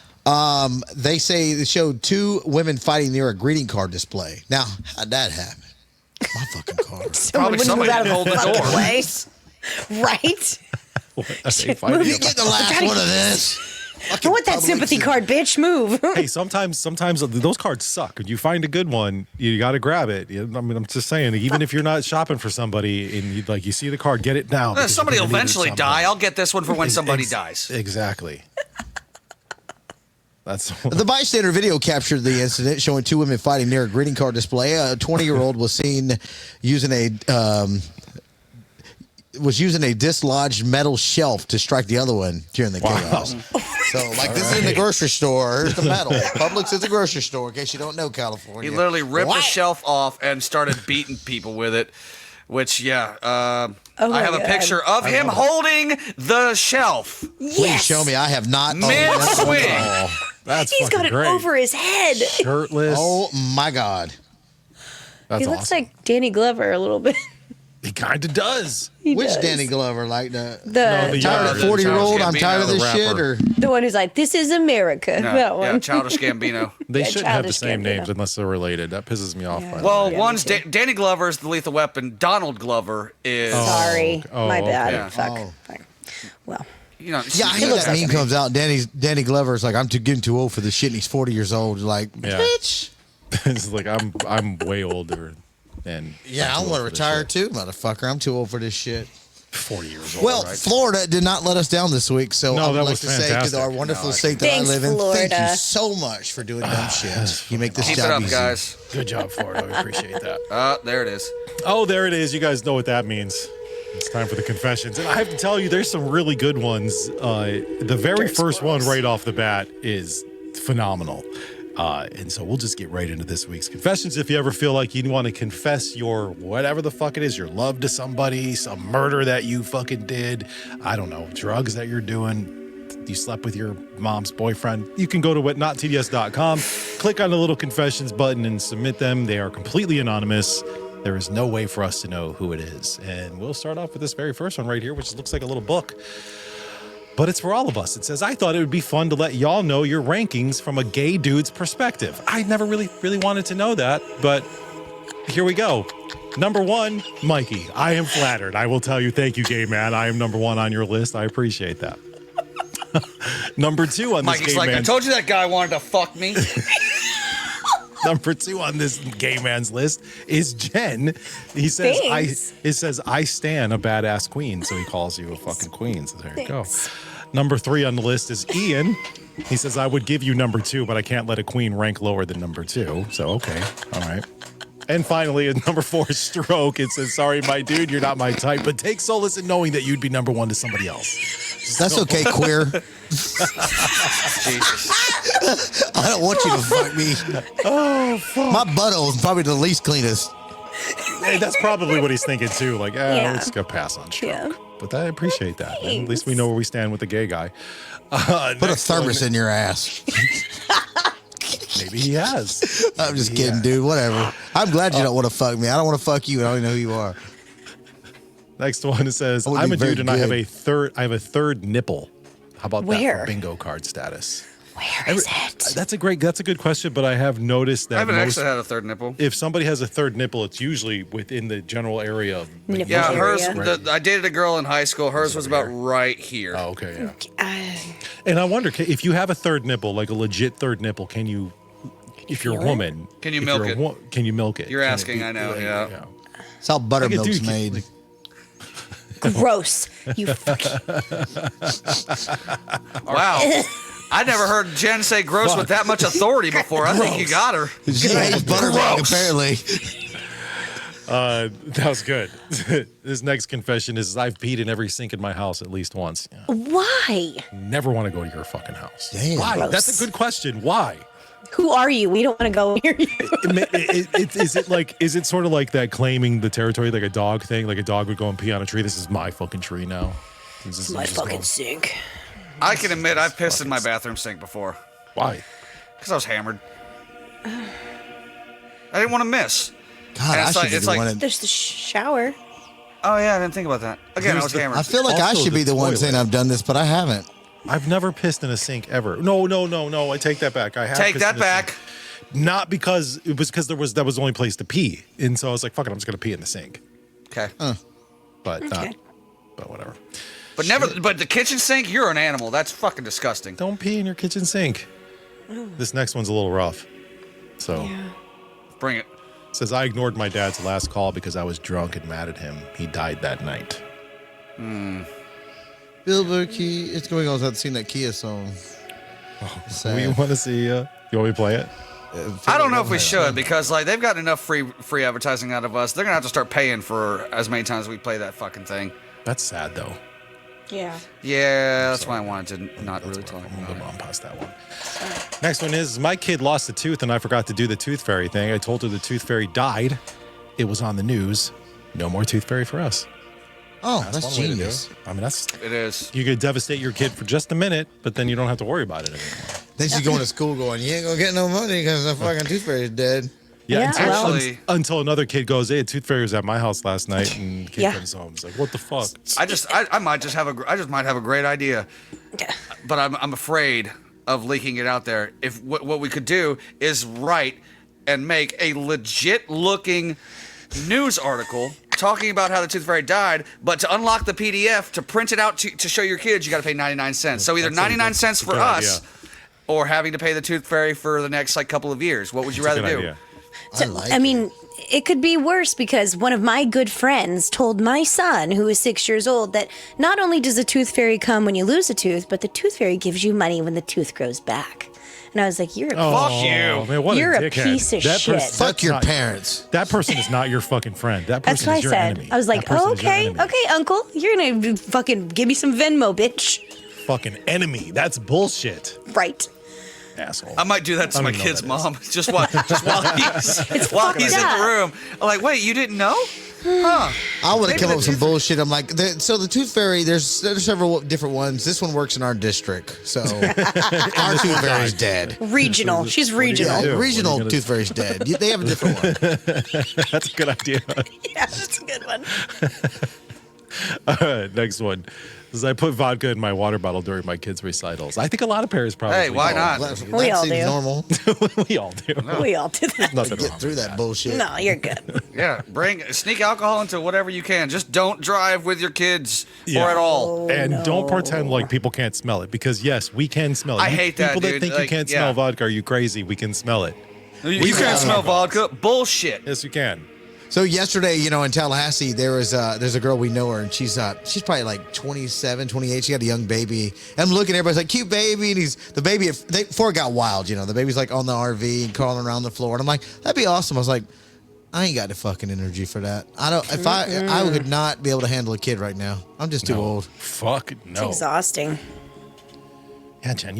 They say they showed 2 women fighting near a greeting card display. Now, how'd that happen? My fucking car. Someone Probably wouldn't move somebody out of hold the the fucking door. way. Right? Fighting You get the last one of this. I want that Publix sympathy and- card, bitch. Move. Hey, sometimes those cards suck. When you find a good one, you got to grab it. I mean, I'm just saying, even if you're not shopping for somebody and you see the card, get it now. because Somebody you're will gonna need it eventually someday. die. I'll get this one for when somebody dies. Exactly. That's The bystander video captured the incident, showing two women fighting near a greeting card display. A 20-year-old was seen using a dislodged metal shelf to strike the other one during the chaos. So, this is in the grocery store. Here's the metal. Publix is a grocery store, in case you don't know California. He literally ripped Wow. the shelf off and started beating people with it. Which, I my have a God. picture of him holding the shelf. Please Yes. show me. I have not. Mid-swing. That's He's got fucking it great. over his head. Shirtless. Oh, my God. That's He looks awesome. like Danny Glover a little bit. He kind of does. He Which does. Danny Glover? Like the No, the tired the 40-year-old? I'm Gambino, tired of this the shit? rapper. Or The one who's like, this is America. No, That one. yeah, Childish Gambino. They Yeah, shouldn't have the Childish same Gambino. names unless they're related. That pisses me off. Yeah. By the Well, way. Yeah, one's me too. Danny Glover's the Lethal Weapon. Donald Glover is. Sorry. Oh, My bad. okay. Fuck. Oh. Fuck. Well, You know, yeah, I he hear looks that like meme me. comes out. Danny Glover's like, I'm getting too old for this shit, and he's 40 years old. Like, Yeah. bitch. It's like I'm way older, and Yeah, I I'm too want to old for this retire shit. too, motherfucker. I'm too old for this shit. 40 years old. Well, right? Florida did not let us down this week, so No, I would that like was to say to fantastic. our wonderful No, state that Thanks, I live in, thank Florida. you so much for doing dumb shit. You make this Keep it job up, easy. guys. Good job, Florida. We appreciate that. There it is. Oh, there it is. You guys know what that means. It's time for the confessions. And I have to tell you, there's some really good ones. The very first one right off the bat is phenomenal. And so we'll just get right into this week's confessions. If you ever feel like you want to confess your whatever the fuck it is, your love to somebody, some murder that you fucking did, I don't know, drugs that you're doing, you slept with your mom's boyfriend, you can go to whatnottbs.com, click on the little confessions button and submit them. They are completely anonymous. There is no way for us to know who it is. And we'll start off with this very first one right here, which looks like a little book. But it's for all of us. It says, I thought it would be fun to let y'all know your rankings from a gay dude's perspective. I never really wanted to know that, but here we go. Number 1, Mikey. I am flattered. I will tell you, thank you, gay man. I am number 1 on your list. I appreciate that. Number 2 on this Mikey's gay like, I man. told you that guy wanted to fuck me. Number 2 on this gay man's list is Jen. He says, Thanks. it says, I stan a badass queen. So he calls you a fucking queen. So there you go. Thanks. Number 3 on the list is Ian. He says, I would give you number 2, but I can't let a queen rank lower than number 2. So, okay. All right. And finally, at number 4 is Stroke. It says, sorry, my dude, you're not my type, but take solace in knowing that you'd be number 1 to somebody else. That's okay, queer. Jesus. I don't want you to fuck me. Oh, fuck. My butthole is probably the least cleanest. Hey, that's probably what he's thinking, too. Like, Yeah. let's go pass on Stroke. Yeah. But I appreciate that. And at Thanks. least we know where we stand with the gay guy. Put a thermos in your ass. Maybe he has. I'm just kidding, dude. Whatever. I'm glad you don't want to fuck me. I don't want to fuck you, and I don't even know who you are. Next one, it says, That would I'm be a very dude and I have good. a third nipple. How about that Where? for bingo card status? Where is it? That's a good question, but I have noticed I that haven't most, actually had a third nipple. if somebody has a third nipple, it's usually within the general area of Nipple Yeah, area. hers. Right. I dated a girl in high school. Hers was about right here. Oh, okay, yeah. Uh, And I wonder, if you have a third nipple, like a legit third nipple, can you, if you're a feel it? woman, Can you if milk you're a it? Can you milk it? You're Can it asking, be- I know, yeah. It's how Like a buttermilk's dude, made. like- gross. You fucking. Wow. I never heard Jen say gross with that much authority before. I think you got her. She hates buttermilk, Gross. apparently. That was good. This next confession is I've peed in every sink in my house at least once. Yeah. Why? Never want to go to your fucking house. Damn. Why? Gross. That's a good question. Why? Who are you? We don't want to go near you. Is it sort of like that claiming the territory, like a dog thing? Like a dog would go and pee on a tree. This is my fucking tree now. This is My just fucking go- sink. I can admit I've pissed in my bathroom sink before Why? because I was hammered. I didn't want to miss. God, And I it's like- should be it's the like- one. There's the shower. Oh yeah, I didn't think about that. Again, I Here's was the- hammered. I feel like I Also should be the the one toilet. saying I've done this, but I haven't. I've never pissed in a sink ever. No. I take that back. I have Take pissed that in a back. sink. Not because it was because that was the only place to pee, and so I was like, "Fuck it, I'm just gonna pee in the sink." Okay. But but whatever. But but the kitchen sink, you're an animal. That's fucking disgusting. Don't pee in your kitchen sink. This next one's a little rough. So, Bring it. says, I ignored my dad's last call because I was drunk and mad at him. He died that night. Billboard Key. It's going on without seeing that Kia song. We want to see, you want me to play it? I don't know if we should because like they've got enough free advertising out of us. They're gonna have to start paying for as many times as we play that fucking thing. That's sad, though. Yeah. Yeah, that's why I wanted to not really talk I'm going about to it. go on past that one. Next one is, my kid lost a tooth and I forgot to do the tooth fairy thing. I told her the tooth fairy died. It was on the news. No more tooth fairy for us. Oh, that's one way to do genius. it. I mean, that's... It is. You could devastate your kid for just a minute, but then you don't have to worry about it anymore. Then she's going to school going, you ain't going to get no money because the fucking tooth fairy's dead. Yeah, well- until another kid goes, hey, tooth fairy was at my house last night, and the kid comes home. It's like, what the fuck? I might just have a great idea, but I'm afraid of leaking it out there. If what we could do is write and make a legit looking news article talking about how the tooth fairy died, but to unlock the PDF to print it out to show your kids, you got to pay 99 cents. So either 99 cents for us, or having to pay the tooth fairy for the next like couple of years. What would you rather do? Idea. I mean, it could be worse because one of my good friends told my son, who is 6 years old, that not only does the tooth fairy come when you lose a tooth, but the tooth fairy gives you money when the tooth grows back. And I was like, you're a Fuck you. Man, what You're a dickhead. piece of shit. Fuck your not- parents. That person is not your fucking friend. That That's person what I is your said. enemy. I was like, That person oh, is your okay, enemy. okay, uncle. You're going to fucking give me some Venmo, bitch. Fucking enemy. That's bullshit. Right. Asshole. I might do that to I my don't even know kid's what that mom just while he's fucked in the up. room. I'm like, wait, you didn't know? Huh? I would have Maybe come the up with some tooth- bullshit. I'm like, so the tooth fairy, there's several different ones. This one works in our district. So our tooth fairy's dead. Regional. She's regional. do? Regional What are you gonna tooth fairy's dead. They have a different one. That's a good idea. Yeah, that's a good one. All right, next one. Is I put vodka in my water bottle during my kids' recitals. I think a lot of parents probably. Hey, why not? That We all seems do. normal. We all do. We all do that. Nothing Get wrong through with that bullshit. No, you're good. Yeah, sneak alcohol into whatever you can. Just don't drive with your kids Yeah. or at all. And don't pretend like people can't smell it, because yes, we can smell it. I You hate that, people dude. that think Like, you can't yeah. smell vodka. Are you crazy? We can smell it. You can't smell vodka. Bullshit. Yes, you can. So yesterday, in Tallahassee, there's a girl, we know her, and she's probably like 27, 28. She got a young baby. And I'm looking, everybody's like, cute baby. And the baby, before it got wild, the baby's like on the RV and crawling around the floor. And I'm like, that'd be awesome. I was like, I ain't got the fucking energy for that. I would not be able to handle a kid right now. I'm just too old. Fuck It's no. exhausting. Yeah, Jen,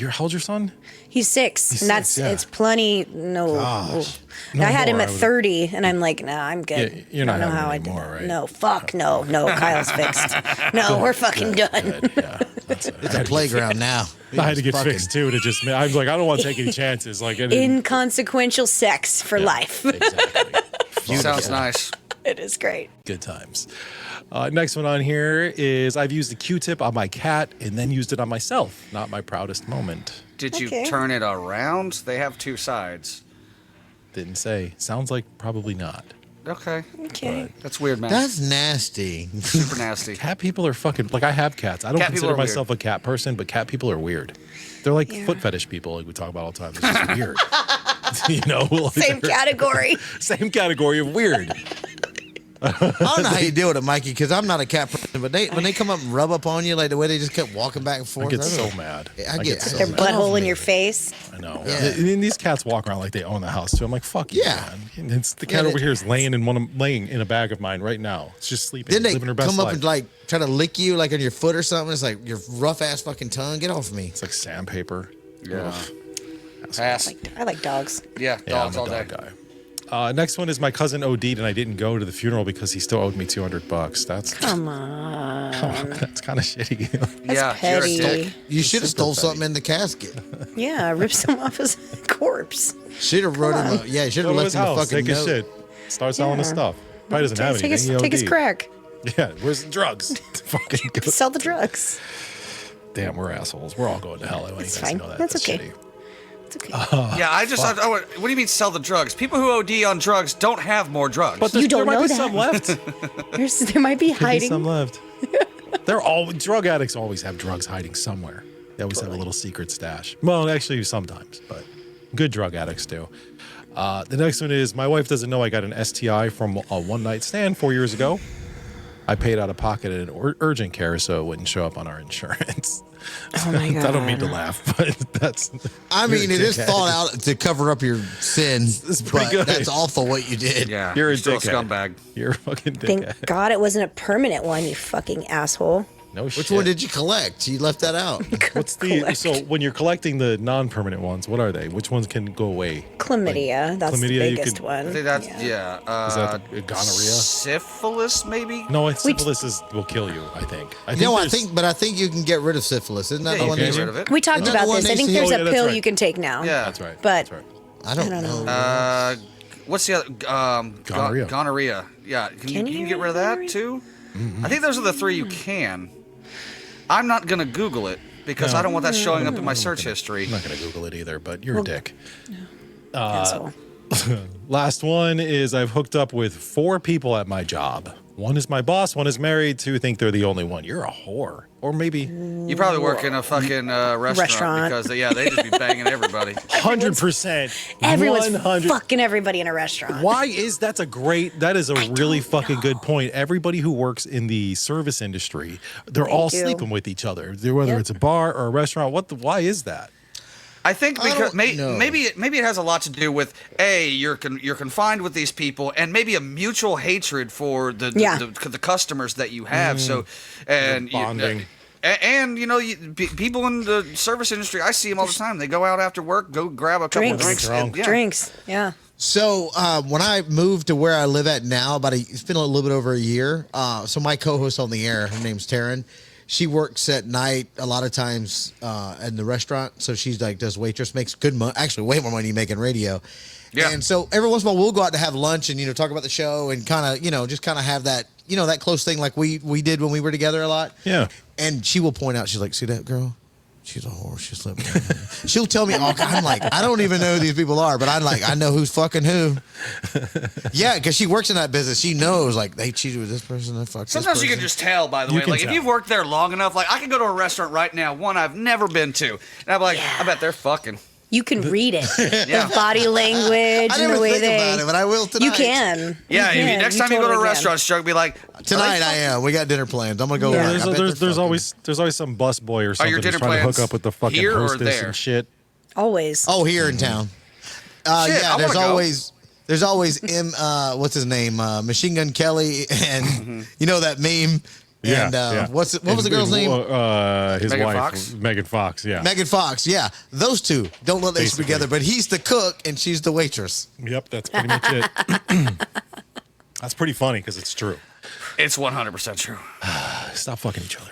how old's your son? He's 6, He's and that's 6, yeah. it's plenty. No, Gosh. I had him more, at I would- 30, and I'm like, nah, I'm good. Yeah, you're not I don't know having how him I did anymore, that. right? No, fuck, no, Kyle's fixed. No, we're fucking done. Good, yeah. That's it. It's a playground now. I had to get Fucking- fixed too. I was like, I don't want to take any chances. Like, Inconsequential sex for life. Exactly. Sounds nice. It is great. Good times. Next one on here is, I've used the Q-tip on my cat and then used it on myself. Not my proudest moment. Did you Okay. turn it around? They have two sides. Didn't say. Sounds like probably not. Okay. Okay. That's weird, man. That's nasty. super nasty. Cat people are fucking, like, I have cats. I don't Cat people consider are myself a cat person, but cat people are weird. They're like foot fetish people, like we talk about all the time. It's just weird. Like Same category. Same category of weird. I don't know how you deal with it, Mikey, because I'm not a cat person, but when they come up and rub up on you, like the way they just kept walking back and forth. I get don't so know. mad. I get so Their mad. butthole in your face. I know. Yeah. And these cats walk around like they own the house too. I'm like, fuck you, Yeah. man. And it's the cat Yeah, over here is laying in a bag of mine right now. It's just sleeping. Then they living her best come up life. and like try to lick you like on your foot or something. It's like your rough ass fucking tongue. Get off me. It's like sandpaper. Yeah. Ugh. Pass. I like dogs. Yeah, Yeah, dogs I'm all a day. dog guy. Next one is, my cousin OD'd and I didn't go to the funeral because he still owed me $200. That's Come on. that's kind of shitty. Yeah, petty. you're a dick. You should have stole something in the casket. Yeah, rip some off his corpse. Should have wrote him. Yeah, should Go have to left his him a house, fucking take his note. shit, start selling his Yeah. stuff. Probably doesn't have Take anything. his He OD'd. crack. Yeah, where's the drugs? Fucking go. Sell the drugs. Damn, we're assholes. We're all going to hell. I want you It's guys to fine. know that. That's okay. shitty. It's okay. Yeah, what do you mean sell the drugs? People who OD on drugs don't have more drugs. But You there don't might know be that. some left. There might be Could be hiding. some left. Drug addicts always have drugs hiding somewhere. They always have a little secret stash. Well, actually, sometimes, but good drug addicts do. The next one is, my wife doesn't know I got an STI from a one-night stand 4 years ago. I paid out of pocket at an urgent care so it wouldn't show up on our insurance. Oh my God. I don't mean to laugh, but that's... I mean, it is thought out to cover up your sin, pretty but good. that's awful what you did. Yeah, You're a still dickhead. a scumbag. You're a fucking dickhead. Thank God it wasn't a permanent one, you fucking asshole. No shit. Which one did you collect? You left that out. What's the... So when you're collecting the non-permanent ones, what are they? Which ones can go away? Chlamydia. That's chlamydia, the you biggest could- one. I think that's Is that the gonorrhea? syphilis, maybe. No, syphilis will kill you, I think. I there's- think you can get rid of syphilis. Isn't that Yeah, the you one? can you- get rid of it. We talked Isn't that about the one this. I they think say- there's Oh, a yeah, that's pill right. you can take now. Yeah, That's right. But- That's right. I don't know. What's the other? Gonorrhea. Gonorrhea. Yeah. Can you get rid of that too? I think those are the three you can. I'm not gonna Google it because No. I don't want that showing up in my search history. I'm not going to Google it either, but you're a dick. Asshole. Last one is, I've hooked up with 4 people at my job. One is my boss, one is married, 2 think they're the only one. You're a whore. Or maybe You probably work in a fucking restaurant because they just be banging everybody. 100%. Everyone's 100. fucking everybody in a restaurant. Why is that a really fucking good point. Everybody who works in the service industry, they're all you. sleeping with each other. Whether Yep. it's a bar or a restaurant, why is that? I think because don't know. maybe it has a lot to do with you're confined with these people and maybe a mutual hatred for the customers that you have. So and bonding. And people in the service industry, I see them all the time. They go out after work, go grab a couple Drinks. drinks. And, yeah. Drinks. Yeah. So when I moved to where I live at now, it's been a little bit over a year. So my co-host on the air, her name's Taryn. She works at night a lot of times in the restaurant. So she's does waitress, makes good money, actually way more money than making radio. Yeah. And so every once in a while we'll go out to have lunch and talk about the show and kind of just kind of have that that close thing like we did when we were together a lot. Yeah. And she will point out, she's like, see that girl? She's a whore. She's sleeping. She'll tell me, I'm like, I don't even know who these people are, but I know who's fucking who. Yeah, because she works in that business. She knows, they cheated with this person. They fucked Sometimes this you person. can just tell, by the You way. can Like, if tell. you've worked there long enough, I can go to a restaurant right now, one I've never been to, and I'm like, I bet they're fucking. You can read it. Yeah. The body language I and never the way think about it, but I will tonight. You can. Yeah, You can. next time you go to a totally restaurant, Chuck, be like, Tonight I am. We got dinner plans. I'm gonna go. Yeah. work. I bet There's they're always some bus boy or something your who's dinner trying to hook plans up with the fucking here or hostess there? and shit. Always. Oh, here in town. Shit, I There's wanna go. there's always what's his name? Machine Gun Kelly, and that meme. Yeah, And yeah. what was the girl's name? His Megan wife, Fox? Megan Fox. Yeah. Megan Fox. Yeah, those two don't let them Basically. together. But he's the cook and she's the waitress. Yep, that's pretty much it. That's pretty funny because it's true. it's 100% true. Stop fucking each other.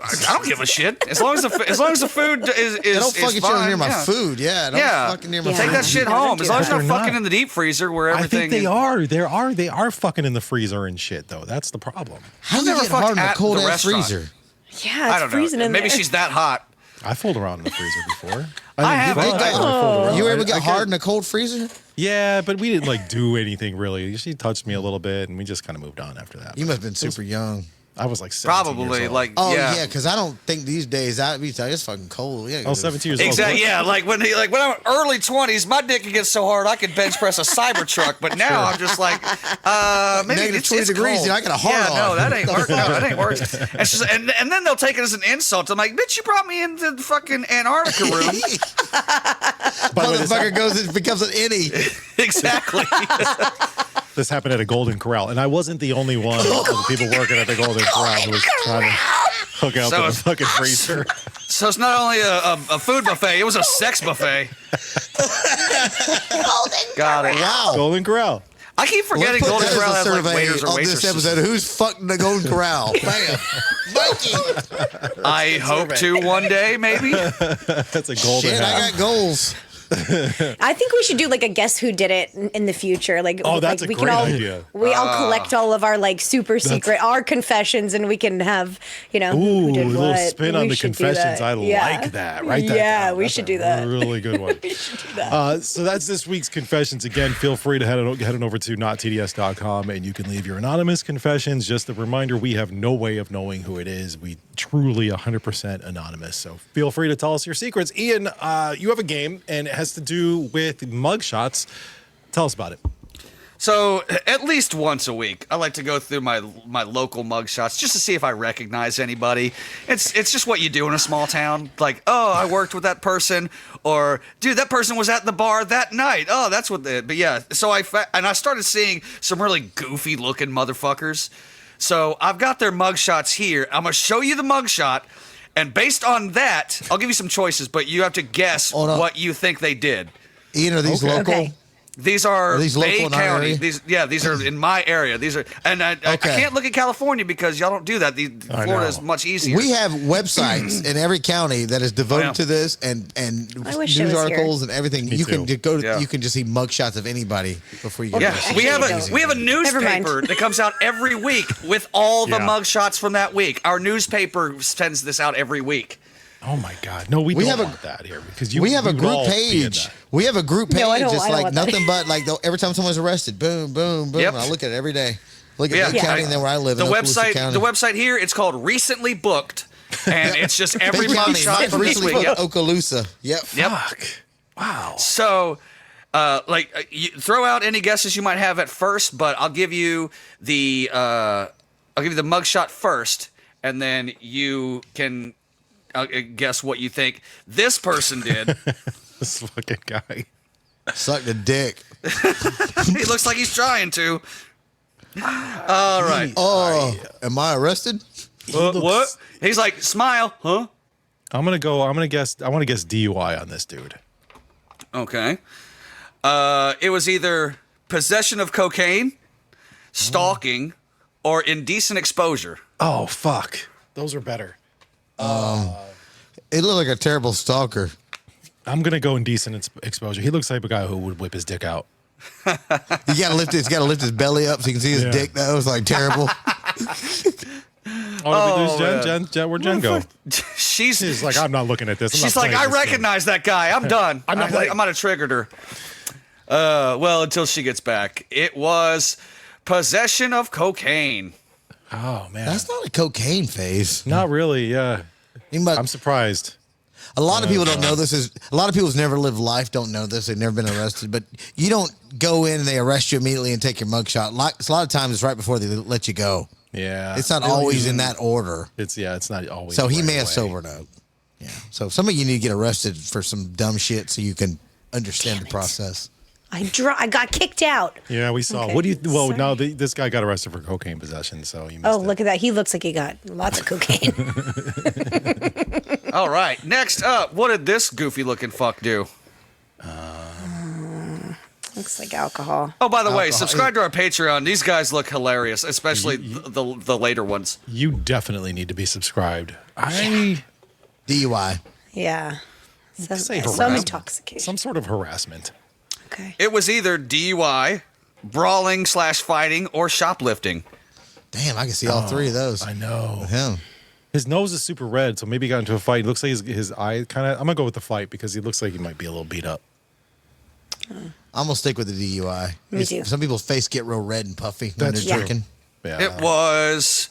I don't give a shit. As long as the food is Don't fucking fine, show near my yeah. food. Yeah, don't Yeah, fucking near my Yeah. Take food. that shit Yeah, home. don't As do long as that. you're not They're fucking not. in the deep freezer where I everything. think they are. They are fucking in the freezer and shit, though. That's the problem. How do never you get fucked hard in a at cold the ass restaurant. freezer? Yeah, I it's don't freezing know. in Maybe there. she's that hot. I fooled around in the freezer before. I have. didn't give up. I- I fooled around. You ever I get hard in a cold freezer? Yeah, but we didn't do anything really. She touched me a little bit, and we just kind of moved on after that. You must have been super young. I was like 17 Probably years old. Oh yeah. yeah, because I don't think these days it's fucking cold. Yeah, I was 17 years old. Exactly. Yeah, when I'm early 20s, my dick could get so hard I could bench press a Cybertruck. But now I'm just maybe Negative it's 20 degrees, cold. and I got a hard Yeah, no, on. that ain't work. No, that ain't work. And, she's, and then they'll take it as an insult. I'm like, bitch, you brought me into the fucking Antarctica room. By the way, Motherfucker goes and becomes an innie. Exactly. this happened at a Golden Corral, and I wasn't the only one of the people working at the Golden Corral who was trying to hook out So to the it's- fucking freezer. So it's not only a food buffet, it was a sex buffet. Got it. Wow. Golden Corral. I keep forgetting Let's put Golden that Corral as a has survey waiters or on this waitresses. episode. Who's fucking the Golden Corral? Bam. Mikey. I hope to one day, maybe. That's a golden Shit, hat. I got goals. I think we should do like a guess who did it in the future. Like, that's like a great idea. We all collect all of our like super secret our confessions, and we can have who did a little what. spin on We the should do confessions. that. I like that. Write that Yeah, down. we That's should a do that. Really good one. We should do that. So that's this week's confessions. Again, feel free to head on over to nottds.com and you can leave your anonymous confessions. Just a reminder, we have no way of knowing who it is. We truly 100% anonymous. So feel free to tell us your secrets. Ian, you have a game and it has to do with mugshots. Tell us about it. So at least once a week, I like to go through my local mugshots just to see if I recognize anybody. It's just what you do in a small town. Like, oh, I worked with that person, or dude, that person was at the bar that night. Oh, that's what. But yeah, so I started seeing some really goofy looking motherfuckers. So I've got their mugshots here. I'm gonna show you the mugshot, and based on that, I'll give you some choices, but you have to guess what you think they did. Ian, are these local? Okay. These are these Bay local in our County. area? These are in my area. These are, and I can't look at California because y'all don't do that. Florida is much easier. We have websites in every county that is devoted to this, and I wish it news was articles here. and everything. Me You too. can just go to, you can just see mugshots of anybody before you get. Yeah, we have a newspaper that comes out every week with all the mugshots from that week. Our newspaper sends this out every week. Oh my God! No, we don't want that here because we have a would group all be in page. that. We have a group page. No, I don't It's want like that. nothing but like every time someone's arrested, boom, boom, boom. Yep. And I look at it every day. Look at that county and then where I live. The in Okaloosa County. the website here, it's called Recently Booked, and it's just every Bay County, mugshot from this recently week. Yep. Okaloosa. Yep. Fuck! Wow. So, you throw out any guesses you might have at first, but I'll give you the mugshot first, and then you can guess what you think this person did. This fucking guy. Suck the dick. He looks like he's trying to. All right. Oh, am I arrested? What? He's like, smile, huh? I want to guess DUI on this dude. Okay. It was either possession of cocaine, stalking, or indecent exposure. Oh fuck! Those are better. It looked like a terrible stalker. I'm gonna go indecent exposure. He looks like a guy who would whip his dick out. You gotta lift his belly up so you can see his dick. That was like terrible. Oh, Jen, where'd Jen go? She's like, I'm not looking at this. She's like, I recognize that guy. I'm done. I might have triggered her. Well, until she gets back. It was possession of cocaine. Oh man, That's not a cocaine phase. not really. Yeah, I'm surprised. A lot of people don't know this. A lot of people who's never lived life don't know this. They've never been arrested. But you don't go in and they arrest you immediately and take your mugshot. A lot of times it's right before they let you go. Yeah, It's not always in that order. It's not always. So he right may have away. sobered up. Yeah. So some of you need to get arrested for some dumb shit so you can understand the process. I got kicked out. Yeah, we saw. Okay. What do you? Well, Sorry. now this guy got arrested for cocaine possession. So you missed Oh, it. look at that. He looks like he got lots of cocaine. All right. Next up, what did this goofy looking fuck do? Looks like alcohol. Oh, by the way, subscribe to our Patreon. These guys look hilarious, especially the later ones. You definitely need to be subscribed. I DUI. Yeah. Some harassment. intoxication. Some sort of harassment. Okay. It was either DUI, brawling / fighting, or shoplifting. Damn, I can see all three of those. I know. With him. His nose is super red, so maybe he got into a fight. It looks like his eye kind of. I'm gonna go with the fight because he looks like he might be a little beat up. I'm gonna stick with the DUI. Me too. Some people's face get real red and puffy when That's they're true. drinking. Yeah. It was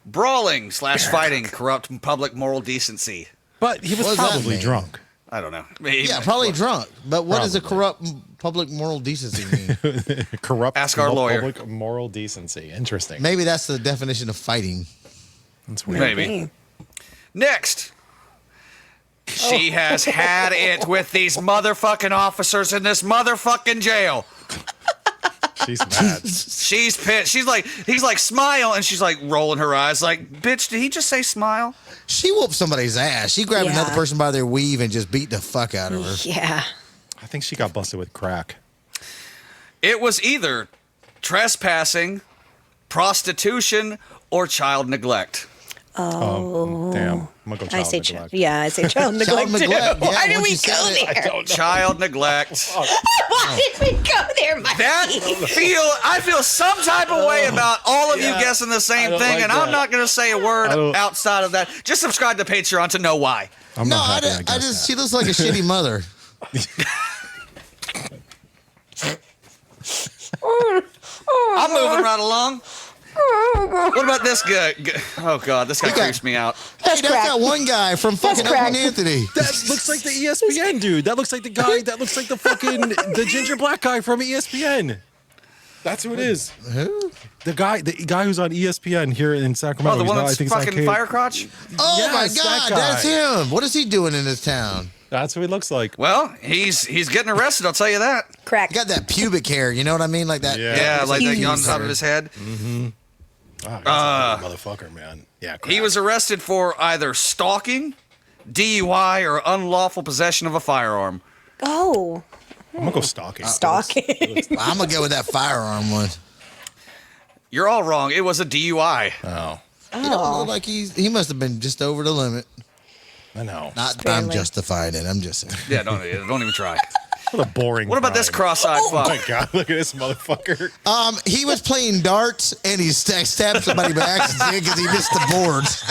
brawling / fighting, corrupt public moral decency. But he was What does that probably mean? drunk. I don't know. Yeah, probably drunk. But what does a Probably. corrupt public moral decency mean? Corrupt. Ask our lawyer. Public moral decency. Interesting. Maybe that's the definition of fighting. That's weird. Maybe. Next. She has had it with these motherfucking officers in this motherfucking jail. She's mad. She's pissed. He's like, smile, and she's like rolling her eyes like, bitch, did he just say smile? She whooped somebody's ass. She grabbed Yeah. another person by their weave and just beat the fuck out of her. Yeah. I think she got busted with crack. It was either trespassing, prostitution, or child neglect. Damn. I'm gonna go I child say neglect. I say child neglect too. neglect, yeah, Why did once we you said go it, there? Child neglect. Why did we go there, Mikey? I feel some type of way about all of you guessing the same don't thing, like and that. I'm not going to say a word outside of that. Just subscribe to Patreon to know why. I'm No, not I, happy just, I guessed just that. she looks like a shitty mother. I'm moving right along. What about this guy? Oh God, this guy creeps me out. Hey, that's crack. that one guy from fucking crack. Oakland Anthony. That looks like the ESPN dude. That looks like the guy. That looks like the fucking the ginger black guy from ESPN. That's who it is. Who? The guy who's on ESPN here in Sacramento. Oh, the He's one not- I that's think it's not fucking Kate. fire crotch? Oh Yes, my that God, guy. that's him. What is he doing in this town? That's who he looks like. Well, he's getting arrested. I'll tell you that. Crack. He got that pubic hair. You know what I mean? Like that. Yeah. Yeah, like that huge. on top of his head. Wow, that's a motherfucker, man. Yeah. He was arrested for either stalking, DUI, or unlawful possession of a firearm. Oh, I'm gonna go stalking. stalking. I'm gonna go with that firearm one. You're all wrong. It was a DUI. Oh, He don't look like he must have been just over the limit. I know. Not Barely. I'm justifying it. I'm just saying. Yeah, don't even try. What a boring. What about this crime. cross-eyed Oh fuck? my God! Look at this motherfucker. He was playing darts and he stabbed somebody by accident because he missed the boards.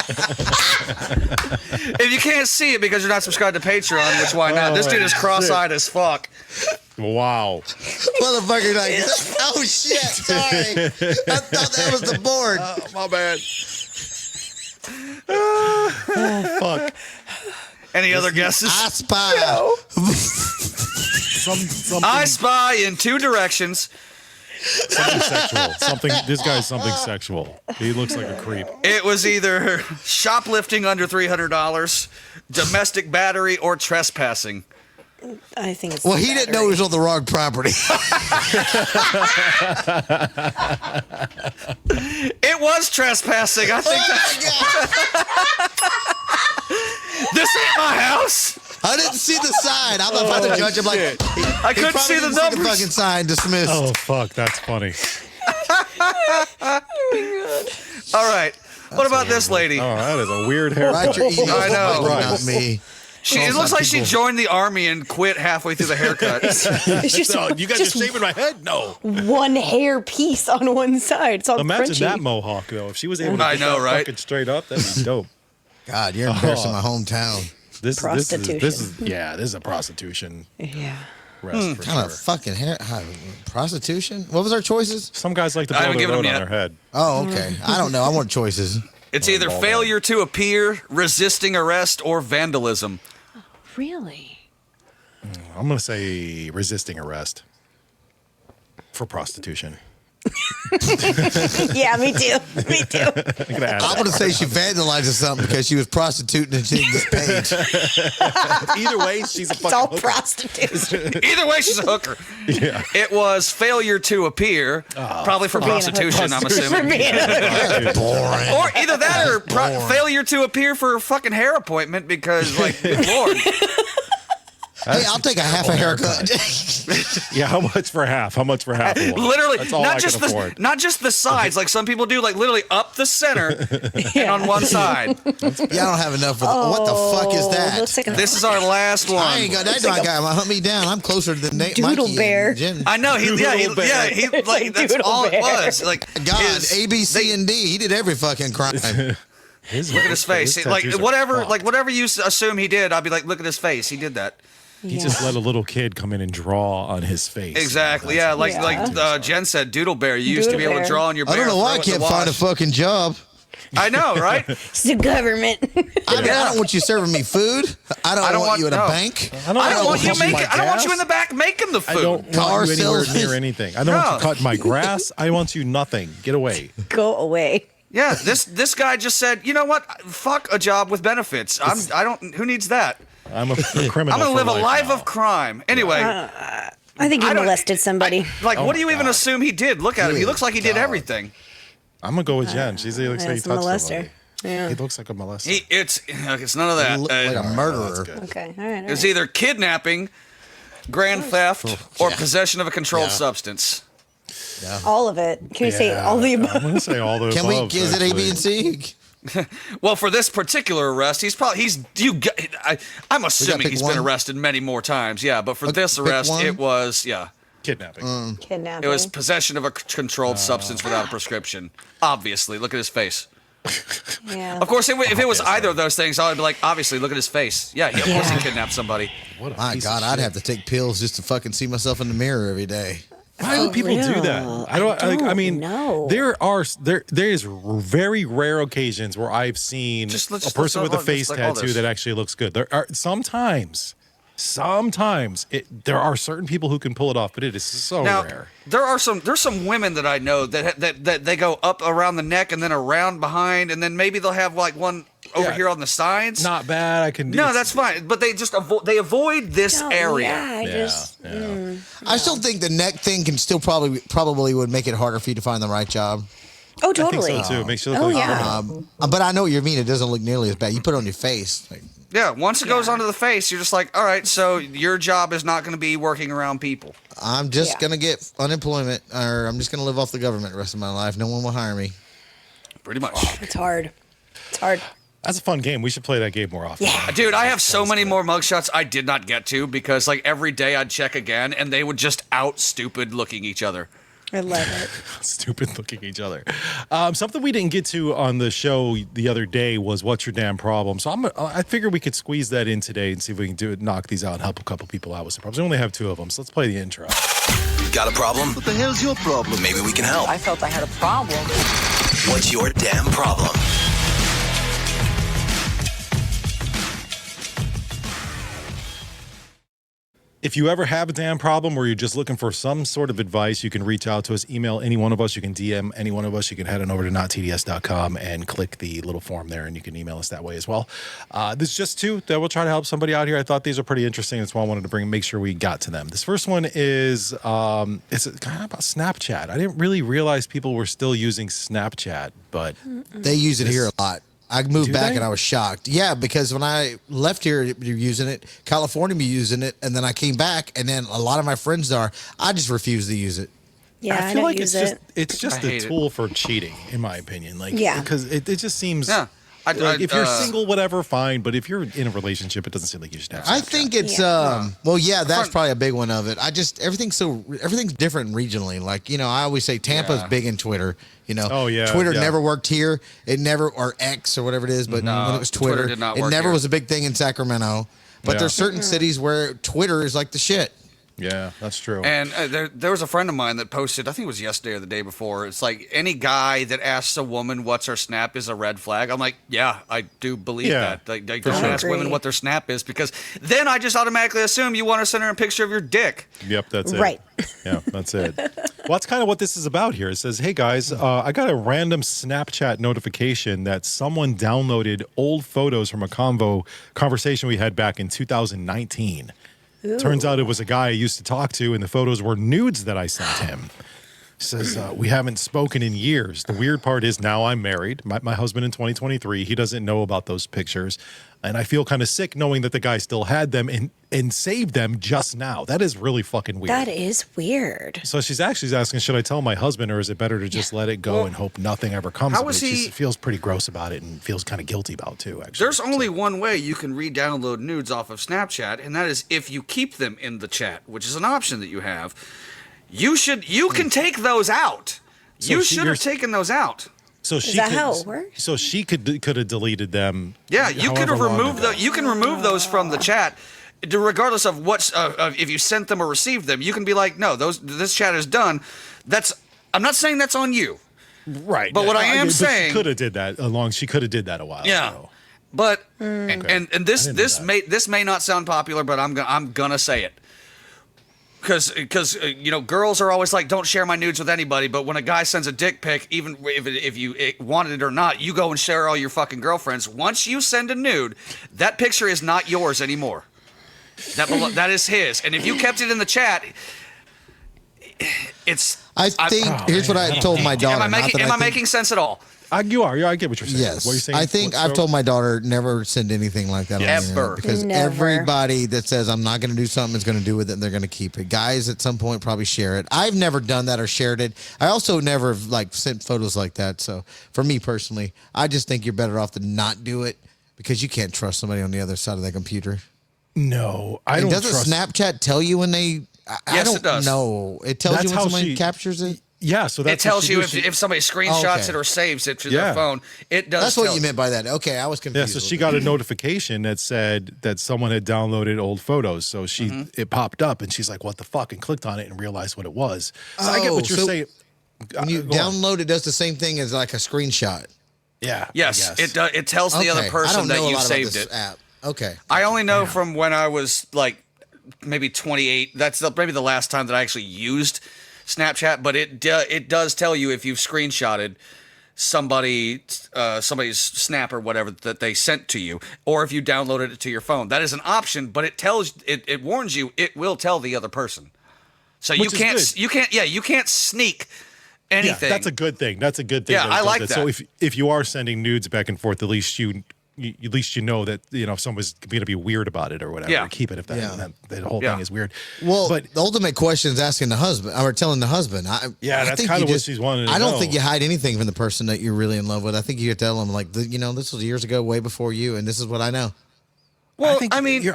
If you can't see it because you're not subscribed to Patreon, which why not? This dude is cross-eyed as fuck. Wow. Motherfucker, like, oh shit, sorry. I thought that was the board. My bad. Fuck. Any other guesses? I spy. Something, I spy in two directions. something sexual. Something. This guy's something sexual. He looks like a creep. It was either shoplifting under $300, domestic battery, or trespassing. I think it's. Well, he didn't know he was on the wrong property. It was trespassing. I think this ain't my house. I didn't see the sign. I'm about to judge him like I couldn't see the the numbers. fucking sign. Dismissed. Oh fuck, that's funny. All right. What about this lady? Oh, that is a weird haircut. Write your email. I know. Mikey, not me. It looks like she joined the army and quit halfway through the haircut. It's just, So, you guys are just shaving my head? No. one hair piece on one side. It's all Imagine crunchy. that mohawk though. If she was able to I get know, that right? fucking straight up, that'd be dope. God, you're embarrassing my hometown. This Prostitution. this is a prostitution Yeah. rest for Kind sure. of fucking hair. Prostitution? What was our choices? Some guys like to I blow haven't their given load them on yet. their head. Oh, okay. I don't know. I want choices. It's either failure to appear, resisting arrest, or vandalism. Really? I'm gonna say resisting arrest for prostitution. Yeah, me too. Me too. I'm gonna add I'm that. going to say she vandalized something because she was prostituting and she didn't get paid. Either way, she's a It's all fucking hooker. prostitutes. Either way, she's a hooker. Yeah. It was failure to appear, probably for being a prostitution, I'm For assuming. me. Boring. Or either that or failure to appear for a fucking hair appointment because, like, good Lord. Hey, I'll take a half a haircut. Yeah, how much for half? How much for half? of one? Literally, That's all I not just can afford. not just the sides, like some people do, like literally up the center and on one side. Yeah, I don't have enough for what the fuck is that? Looks like a This is our last I one. ain't got that guy. Hunt me down. I'm closer than Nate. Doodle Mikey bear. And Jen. I know Doodle bear. like that's Doodle all it bear. was. Like God, his- A, B, C, and D. He did every fucking crime. look at his face. Like tattoos are whatever, fucked. whatever you assume he did, I'd be like, look at his face. He did that. He just let a little kid come in and draw on his face. Exactly. Yeah. Like Jen said, Doodle Bear. You used to be Doodle able to bear. draw on your I bear. don't know why I throw it in can't the find a wash. fucking job. I know, right? It's the government. I mean, I don't want you serving me food. I don't want you in a no. bank. I don't want you want you making. my I don't want you gas. in the back making the food. I don't Car want you anywhere salesman. near anything. I don't want you cutting my grass. I want you nothing. Get away. Go away. Yeah, this guy just said, you know what? Fuck a job with benefits. I don't. Who needs that? I'm a criminal. I'm gonna for live a life now. of crime. Anyway, I think you I don't- molested somebody. like, Oh what do my you even God. assume he did? Look at him. He looks like he did everything. I'm gonna go with Jen. She looks like he That's a touched molester. somebody. Yeah. He looks like a molester. It's none of that. Look like a murderer. Okay. All right. It's either kidnapping, grand theft, or possession of a controlled substance. All of it. Can you say all the I'm above? gonna say all those. Can we? Is it A, B, and C? Well, for this particular arrest, I'm assuming pick he's one? been arrested many more times. Yeah, but for this pick arrest, one? it was Kidnapping. Kidnapping. it was possession of a controlled substance without a prescription. Obviously, look at his face. Yeah. Of course, if it was either of those things, I'd be like, obviously, look at his face. Yeah, of course he kidnapped somebody. What a My piece God, of I'd shit. have to take pills just to fucking see myself in the mirror every day. Why do people do that? I mean, know. there's very rare occasions where I've seen Just a let's- person with a let's- face like all tattoo this. that actually looks good. There are sometimes there are certain people who can pull it off, but it is so Now, rare. there's some women that I know that they go up around the neck and then around behind, and then maybe they'll have like one over Yeah. here on the sides. Not bad. I can. No, it's- that's fine. But they just avoid this area. Yeah, I just. yeah. I still think the neck thing can still probably would make it harder for you to find the right job. Oh, I think totally. so too. It makes you look Oh, like yeah. But I know what you mean. It doesn't look nearly as bad. You put it on your face. Like, Yeah, once it goes onto the face, you're just like, all right, so your job is not going to be working around people. I'm just Yeah. gonna get unemployment, or I'm just gonna live off the government the rest of my life. No one will hire me. Pretty much. It's hard. It's hard. That's a fun game. We should play that game more often. Yeah. Dude, I have so many more mugshots I did not get to because like every day I'd check again and they would just out stupid looking each other. I love it. Stupid looking each other. Something we didn't get to on the show the other day was what's your damn problem. So I figured we could squeeze that in today and see if we can knock these out and help a couple people out with some problems. We only have 2 of them, so let's play the intro. Got a problem? What the hell's your problem? Maybe we can help. I felt I had a problem. What's your damn problem? If you ever have a damn problem or you're just looking for some sort of advice, you can reach out to us, email any one of us, you can DM any one of us, you can head on over to nottds.com and click the little form there and you can email us that way as well. This is just 2 that will try to help somebody out here. I thought these are pretty interesting. That's why I wanted to make sure we got to them. This first one is it's kind of about Snapchat. I didn't really realize people were still using Snapchat, but They use it here a lot. I moved Do back they? and I was shocked. Yeah, because when I left here, you're using it. California, be using it, and then I came back, and then a lot of my friends are. I just refuse to use it. Yeah, I, I feel don't like use it's it. just I a hate it. tool for cheating, in my opinion. Like, Yeah. because it just seems. Yeah. If you're single, whatever, fine. But if you're in a relationship, it doesn't seem like you should have. I Snapchat. think it's Yeah. well, yeah, that's Front- probably a big one of it. Everything's different regionally. Like, I always say Tampa's Yeah. big in Twitter. Oh, yeah, Twitter yeah. never worked here. It never, or X or whatever it is. But when it was Twitter Twitter, did not it work never here. was a big thing in Sacramento. But Yeah. there's certain cities where Twitter is like the shit. Yeah, that's true. And there was a friend of mine that posted, I think it was yesterday or the day before. It's like any guy that asks a woman what's her snap is a red flag. I'm like, yeah, I do believe Yeah, that. Like, for don't sure. ask women Agree. what their snap is because then I just automatically assume you want to send her a picture of your dick. Yep, that's it. Right. Yeah, that's it. Well, that's kind of what this is about here. It says, hey guys, I got a random Snapchat notification that someone downloaded old photos from a conversation we had back in 2019. Turns out it was a guy I used to talk to, and the photos were nudes that I sent him. Says, we haven't spoken in years. The weird part is now I'm married. My husband in 2023, he doesn't know about those pictures. And I feel kind of sick knowing that the guy still had them and saved them just now. That is really fucking weird. That is weird. So she's asking, should I tell my husband or is it better to just let it go and hope nothing ever comes how of it? is She he- feels pretty gross about it and feels kind of guilty about it too, actually. There's only one way you can re-download nudes off of Snapchat, and that is if you keep them in the chat, which is an option that you have. You can take those out. So You she- should you're- have taken those out. So she that could, how it works? So she could have deleted them. Yeah, you could however have long removed ago. You can remove those from the chat, regardless of what's if you sent them or received them. You can be like, no, this chat is done. I'm not saying that's on you. Right. But what I am but saying- she could have did that She could have did that a while ago. But Mm. and this I didn't know this may not sound popular, but I'm gonna say it. Because girls are always like, don't share my nudes with anybody. But when a guy sends a dick pic, even if you wanted it or not, you go and share all your fucking girlfriends. Once you send a nude, that picture is not yours anymore. That is his. And if you kept it in the chat, it's. I think here's what I told my daughter. Am I making sense at all? You are. Yeah, I get what you're saying. Yes, What are you saying? I think I've told my daughter never send anything like that on the internet Ever. because Never. everybody that says I'm not going to do something is going to do with it, and they're going to keep it. Guys at some point probably share it. I've never done that or shared it. I also never like sent photos like that. So for me personally, I just think you're better off to not do it because you can't trust somebody on the other side of that computer. No, I And don't doesn't trust. Snapchat tell you when they? I Yes, don't it does. know. It tells That's you when how somebody captures it. Yeah, so It that's what tells she you did. if somebody screenshots it or saves it to Yeah. their phone. It does. That's what tell you meant by that. Okay, I was Yeah, confused. so a she little got a notification that said that someone had downloaded old photos. So it popped up, and she's like, "What the fuck?" and clicked on it and realized what it was. So I get what you're so saying. When you Go on. download, it does the same thing as like a screenshot. Yeah. I Yes, guess. it does. It tells the Okay, other I person don't know that a you lot about saved this it. app. Okay. I only know from when I was like maybe 28. That's maybe the last time that I actually used Snapchat. But it does tell you if you've screenshotted somebody's snap or whatever that they sent to you, or if you downloaded it to your phone. That is an option, but it warns you. It will tell the other person. So Which is good. you can't sneak anything. Yeah, that's a good thing. That's a good thing. Yeah, that it I does like that. that. So if you are sending nudes back and forth, at least you know that if someone's going to be weird about it or whatever, Yeah. keep it if that, Yeah. that whole Yeah. thing is weird. Well, but the ultimate question is asking the husband or telling the husband. Yeah, I that's think kinda you what she's wanting to I don't know. think you hide anything from the person that you're really in love with. I think you tell them like, this was years ago, way before you, and this is what I know. well, I mean,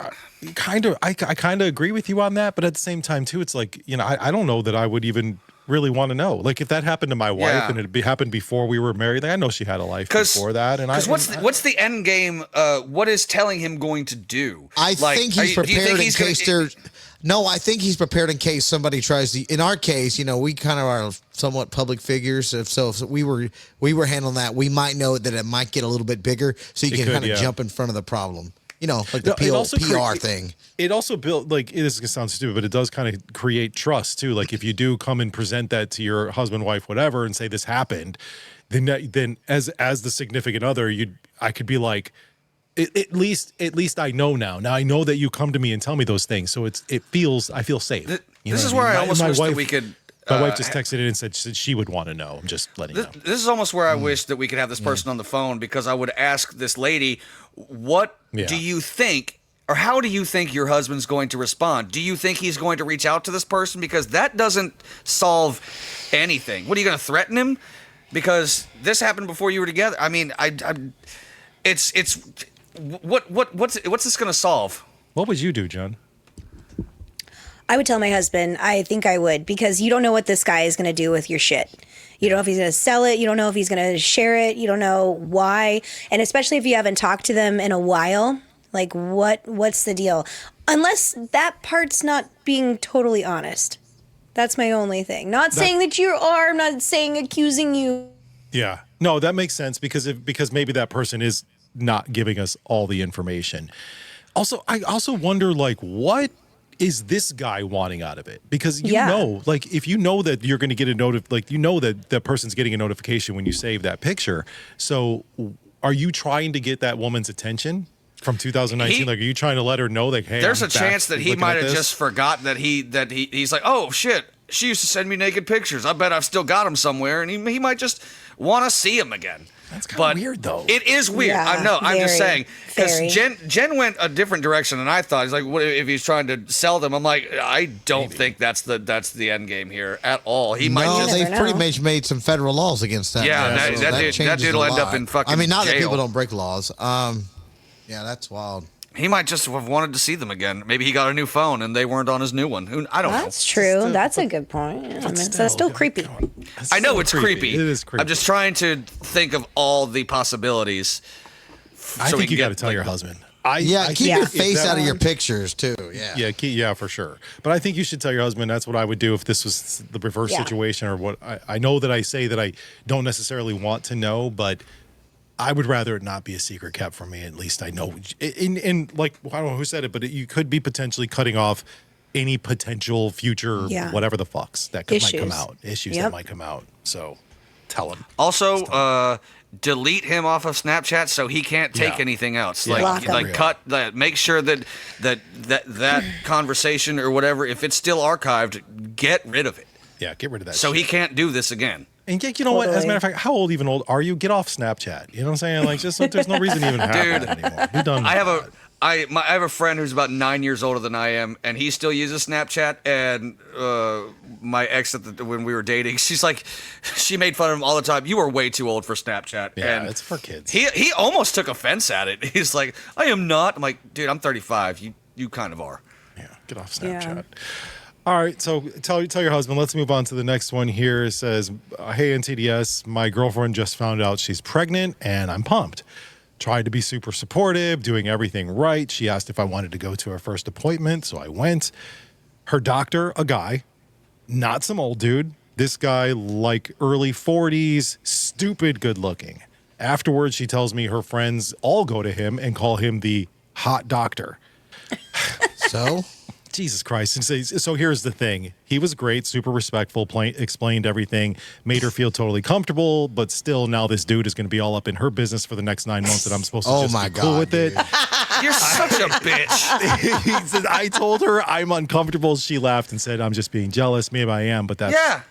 I kind of agree with you on that, but at the same time too, it's like I don't know that I would even really want to know. Like if that happened to my wife Yeah. and it happened before we were married, like, I know she had a life 'Cause- before that. And what's the end game? What is telling him going to do? I think he's do you think prepared in he's case there's. No, I think he's prepared in case somebody tries to. In our case, we kind of are somewhat public figures. If we were handling that, we might know that it might get a little bit bigger, so you It can could, kind of yeah. jump in front of the problem. Like the It also PR thing. It also built like this is gonna sound stupid, but it does kind of create trust too. Like if you do come and present that to your husband, wife, whatever, and say this happened, then as the significant other, I could be like, at least I know now. Now I know that you come to me and tell me those things, so I feel safe. This is where I almost wish that we could. My wife just texted in and said she would want to know. I'm just letting you know. This is almost where I wish that we could have this person on the phone, because I would ask this lady, what Yeah. do you think, or how do you think your husband's going to respond? Do you think he's going to reach out to this person? Because that doesn't solve anything. What, are you going to threaten him? Because this happened before you were together. I mean, what's this going to solve? What would you do, John? I would tell my husband. I think I would, because you don't know what this guy is going to do with your shit. You don't know if he's going to sell it. You don't know if he's going to share it. You don't know why. And especially if you haven't talked to them in a while, like what's the deal? Unless that part's not being totally honest. That's my only thing. Not saying that you are. I'm not saying accusing you. Yeah. No, that makes sense because maybe that person is not giving us all the information. Also, I also wonder, like, what is this guy wanting out of it? Because like, if you know that you're going to get that that person's getting a notification when you save that picture. So are you trying to get that woman's attention from 2019? Like, are you trying to let her know, like, hey, there's I'm a chance that he looking might at have this? just forgotten that he's like, oh shit, she used to send me naked pictures. I bet I've still got them somewhere, and he might just want to see them again. That's kind of weird, though. It is weird. Yeah, I know. I'm just very, saying, because very. Jen went a different direction than I thought. He's like, what if he's trying to sell them? I'm like, I don't think that's the end game here at all. He might No, just. they've never pretty know. much made some federal laws against that. Yeah, now, that changes dude will a end up lot. in fucking I mean, not that jail. people don't break laws. Yeah, that's wild. He might just have wanted to see them again. Maybe he got a new phone and they weren't on his new one. I don't know. That's true. That's a good point. I mean, that's still creepy. I know it's creepy. It is creepy. I'm just trying to think of all the possibilities. I so we think can you got to get, tell like, your husband. Yeah, keep your if face that- out of your pictures too. Yeah. Yeah, for sure. But I think you should tell your husband. That's what I would do if this was the reverse Yeah. situation, or what I know that I say that I don't necessarily want to know, but I would rather it not be a secret kept from me. At least I know. In like, I don't know who said it, but you could be potentially cutting off any potential future whatever the fucks that might come Issues. out. Issues Yep. that might come out. So tell him. Also, delete him off of Snapchat so he can't take Yeah. anything else. Yeah. Block him. Like cut that. Make sure that conversation or whatever, if it's still archived, get rid of it Yeah, get rid of that. so shit. he can't do this again. And you know what? As a matter of fact, how old are you? Get off Snapchat. You know what I'm saying? Like, just there's no reason to even have that anymore. Be done. I have a friend who's about 9 years older than I am, and he still uses Snapchat. And my ex when we were dating, she made fun of him all the time. You are way too old for Snapchat. Yeah, and it's for kids. He almost took offense at it. He's like, I am not. I'm like, dude, I'm 35. You kind of are. Yeah, get off Snapchat. Yeah. All right, so tell your husband. Let's move on to the next one here. It says, hey, NTDS, my girlfriend just found out she's pregnant, and I'm pumped. Tried to be super supportive, doing everything right. She asked if I wanted to go to her first appointment, so I went. Her doctor, a guy, not some old dude. This guy, like early 40s, stupid good looking. Afterwards, she tells me her friends all go to him and call him the hot doctor. So? Jesus Christ. And so here's the thing. He was great, super respectful, explained everything, made her feel totally comfortable, but still now this dude is going to be all up in her business for the next 9 months that I'm supposed to just be cool with it. You're such a bitch. He said, I told her I'm uncomfortable. She laughed and said, I'm just being jealous. Maybe I am, but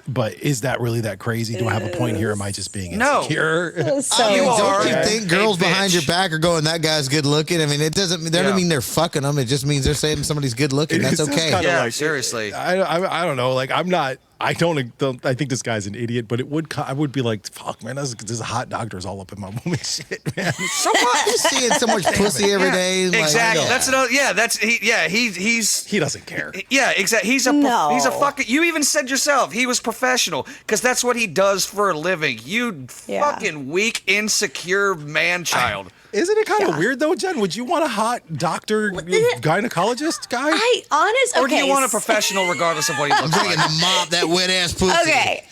but is that really that crazy? Do I have a point here? Am I just being insecure? No. Don't you think girls behind your back are going, that guy's good looking? I mean, that doesn't mean they're fucking them. It just means they're saying somebody's good looking. That's okay. Yeah, like, seriously. I don't know. Like, I'm not. I think this guy's an idiot, but I would be like, fuck, man, this hot doctor's all up in my woman shit, man. So what? You're seeing so much pussy every day. Exactly. Like, that's another. Yeah, that's he doesn't care. Yeah, exactly. He's a fucking. You even said yourself he was professional because that's what he does for a living. You fucking weak, insecure man child. Isn't it kind of weird though, Jen? Would you want a hot doctor, gynecologist guy? Or do you want a professional regardless of what he looks like? I'm bringing the mop that wet ass pussy. Okay.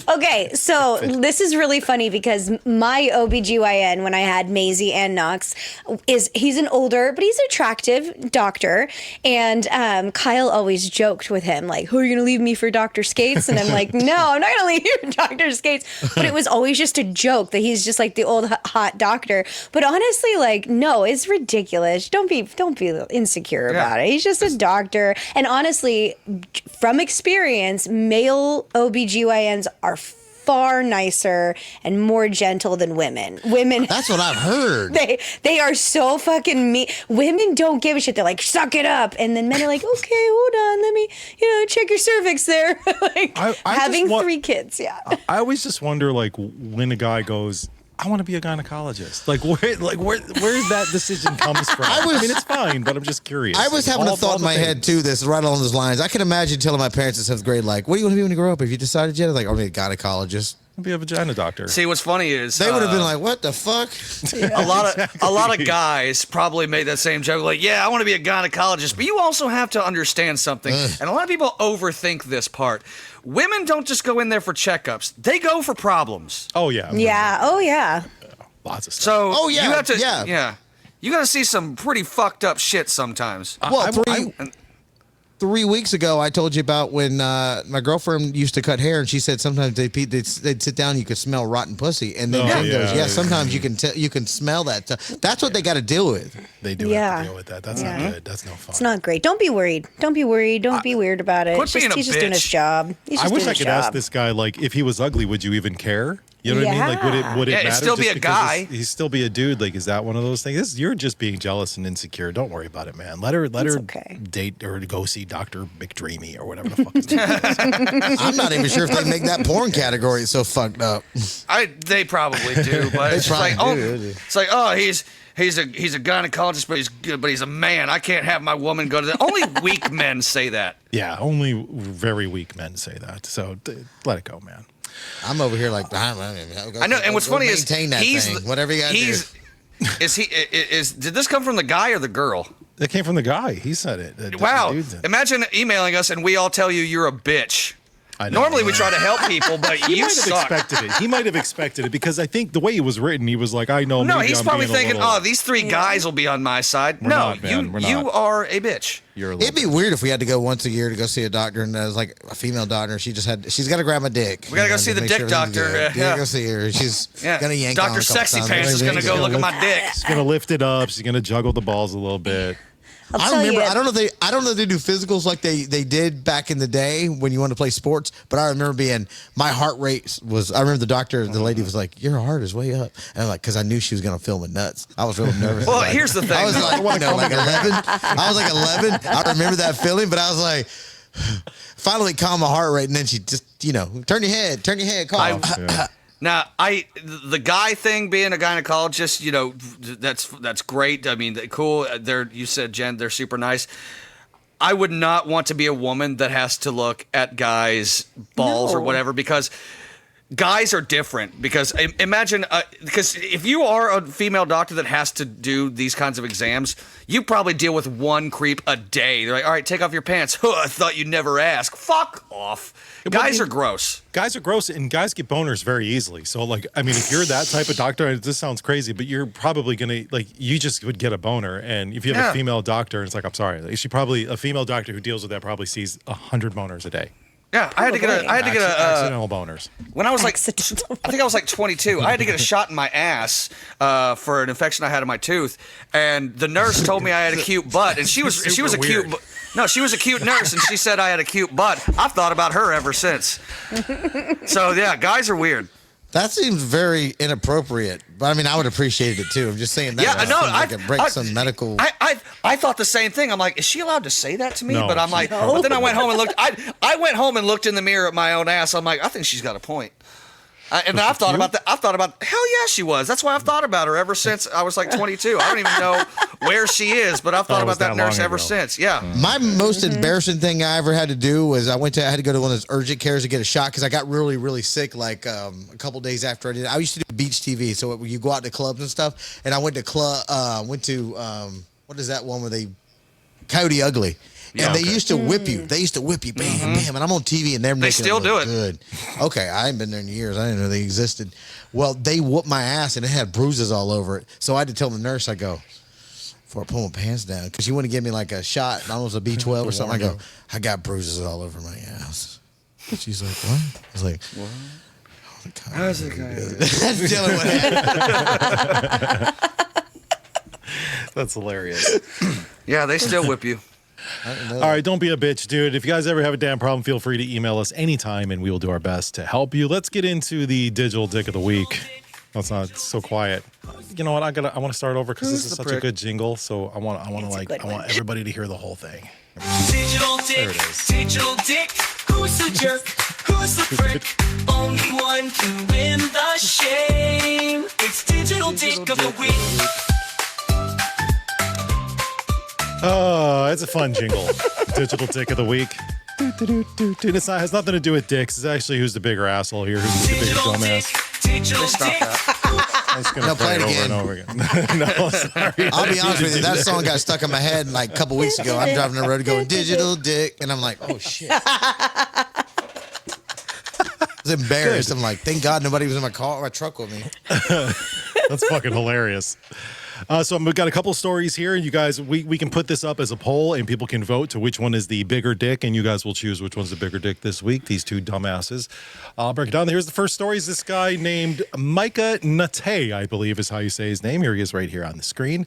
Okay, so this is really funny because my OBGYN, when I had Maisie and Knox, he's an older, but he's an attractive doctor. And Kyle always joked with him, like, who are you going to leave me for Dr. Skates? And I'm like, no, I'm not going to leave you for Dr. Skates. But it was always just a joke that he's just like the old hot doctor. But honestly, like, no, it's ridiculous. Don't be insecure about it. He's just a doctor. And honestly, from experience, male OBGYNs are far nicer and more gentle than women. That's what I've heard. They are so fucking mean. Women don't give a shit. They're like, suck it up. And then men are like, okay, hold on, let me, check your cervix there. Like having 3 kids. Yeah. I always just wonder, like, when a guy goes, I want to be a gynecologist. Where's that decision comes from? I mean, it's fine, but I'm just curious. I was having a thought in my head too. This right along those lines. I can imagine telling my parents in 7th grade, like, "What do you want to be when you grow up?" Have you decided yet? I was like, "I'm gonna be a gynecologist." I'll be a vagina doctor. See, what's funny is they would have been like, "What the fuck?" A lot of guys probably made that same joke, like, "Yeah, I want to be a gynecologist," but you also have to understand something, and a lot of people overthink this part. Women don't just go in there for checkups; they go for problems. Oh yeah. Yeah. Oh yeah. Lots of stuff. So you have to. Yeah. You got to see some pretty fucked up shit sometimes. Well, 3 weeks ago, I told you about when my girlfriend used to cut hair, and she said sometimes they'd sit down, you could smell rotten pussy, and then Jen goes, sometimes you can smell that. That's what they got to deal with. They do have to deal with that. That's not good. That's no fun. It's not great. Don't be worried. Don't be worried. Don't be weird about it. Quit being a he's just doing his bitch. job. I wish I could ask this guy, like, if he was ugly, would you even care? You know what I mean? Like, would it matter? It'd still be a guy. He'd still be a dude. Like, is that one of those things? You're just being jealous and insecure. Don't worry about it, man. Let her date or go see Dr. McDreamy or whatever the fuck his name is. I'm not even sure if they make that porn category. It's so fucked up. They probably do, but it's like, he's a gynecologist, but he's a man. I can't have my woman go to that. Only weak men say that. Yeah, only very weak men say that. So let it go, man. I'm over here like, I know, and what's funny is whatever you got to do. Did this come from the guy or the girl? It came from the guy. He said it. Wow. Imagine emailing us and we all tell you you're a bitch. Normally we try to help people, but you suck. He might have expected it because I think the way it was written, he was like, I know. No, he's probably thinking, these 3 guys will be on my side. We're not. You are a bitch. It'd be weird if we had to go once a year to go see a doctor, and it was like a female doctor. She's got to grab my dick. We gotta go see the dick doctor. Yeah, go see her. She's gonna yank Dr. on Sexy Pants is gonna go look at my dick. She's gonna lift it up. She's gonna juggle the balls a little bit. I'll I tell remember. you. I don't know if they do physicals like they did back in the day when you wanted to play sports. But I remember my heart rate was. I remember the lady was like, "Your heart is way up," and I'm like, because I knew she was gonna film it nuts. I was really nervous. Well, here's the thing. I was though. like, like 11. I was like 11. I remember that feeling, but I was like, finally calmed my heart rate, and then she just, turn your head, call. Now, the guy thing, being a gynecologist, that's great. I mean, cool. You said, Jen, they're super nice. I would not want to be a woman that has to look at guys' balls or whatever, because guys are different. Because imagine, because if you are a female doctor that has to do these kinds of exams, you probably deal with one creep a day. They're like, all right, take off your pants. I thought you'd never ask. Fuck off. Guys are gross. Guys are gross, and guys get boners very easily. So, if you're that type of doctor, this sounds crazy, but you're probably going to, you just would get a boner. And if you have a female doctor, it's like, I'm sorry. A female doctor who deals with that probably sees 100 boners a day. Yeah, I had to get accidental boners. When I was I think I was 22. I had to get a shot in my ass for an infection I had in my tooth, and the nurse told me I had a cute butt, and she was a cute. No, she was a cute nurse, and she said I had a cute butt. I've thought about her ever since. So yeah, guys are weird. That seems very inappropriate, but I mean, I would appreciate it too. I'm just saying that. Yeah, I know. Like it breaks some medical. I thought the same thing. I'm like, is she allowed to say that to me? No, but I'm like, but then I went home and looked. I went home and looked in the mirror at my own ass. I'm like, I think she's got a point. And I've thought about that. Hell yeah, she was. That's why I've thought about her ever since I was 22. I don't even know where she is, but I've thought about that nurse ever since. Yeah. My most embarrassing thing I ever had to do was I had to go to one of those urgent cares to get a shot because I got really, really sick a couple days after I did. I used to do beach TV, so you go out to clubs and stuff. And I went to what is that one where they Coyote Ugly. And they used to whip you. They used to whip you, bam, bam. And I'm on TV, and they're making still it do look it. good. Okay, I ain't been there in years. I didn't know they existed. Well, they whooped my ass, and it had bruises all over it. So I had to tell the nurse, I go, before I pull my pants down, because she wanted to give me a shot, and I was a B12 or something. I go, I got bruises all over my ass. She's like, what? I was like, what? How's it going? That's Dylan what happened. That's hilarious. Yeah, they still whip you. All right, don't be a bitch, dude. If you guys ever have a damn problem, feel free to email us anytime, and we will do our best to help you. Let's get into the digital dick of the week. It's not so quiet. You know what? I want to start over because this is such a good jingle. So I want everybody to hear the whole thing. Digital dick, There it is. digital dick. Who's the jerk? Who's the prick? Only one can win the shame. It's digital dick of the week. Oh, it's a fun jingle. Digital dick of the week. Dude, has nothing to do with dicks. It's actually who's the bigger asshole here. Who's the bigger dumbass? Digital dick. I'm just gonna play it over and over again. No, sorry. I'll be honest with you. That song got stuck in my head a couple weeks ago. I'm driving the road going, digital dick. And I'm like, oh, shit. I was embarrassed. Good. I'm like, thank God nobody was in my truck with me. That's fucking hilarious. So we've got a couple stories here, and you guys, we can put this up as a poll, and people can vote to which one is the bigger dick, and you guys will choose which one's the bigger dick this week. These two dumbasses. I'll break it down. Here's the first story. Is this guy named Micah Nate, I believe is how you say his name. Here he is right here on the screen.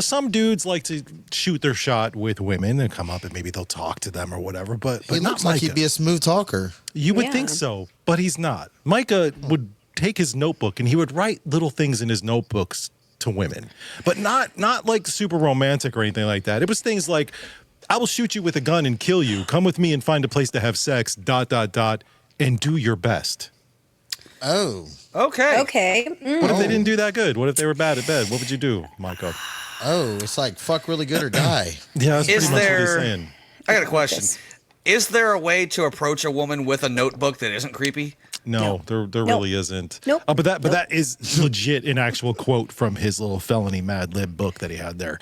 Some dudes like to shoot their shot with women and come up and maybe they'll talk to them or whatever, but He not looks like Micah. he'd be a smooth talker. You would Yeah. think so, but he's not. Micah would take his notebook and he would write little things in his notebooks to women, but not like super romantic or anything like that. It was things like, I will shoot you with a gun and kill you. Come with me and find a place to have sex, ... and do your best. Oh. Okay. Okay. What if they didn't do that good? What if they were bad at bed? What would you do, Micah? Oh, it's like fuck really good or die. Yeah, that's pretty Is much what he's there? saying. I got a question. Is there a way to approach a woman with a notebook that isn't creepy? No, there really isn't. Nope. But that is legit an actual quote from his little felony Mad Lib book that he had there.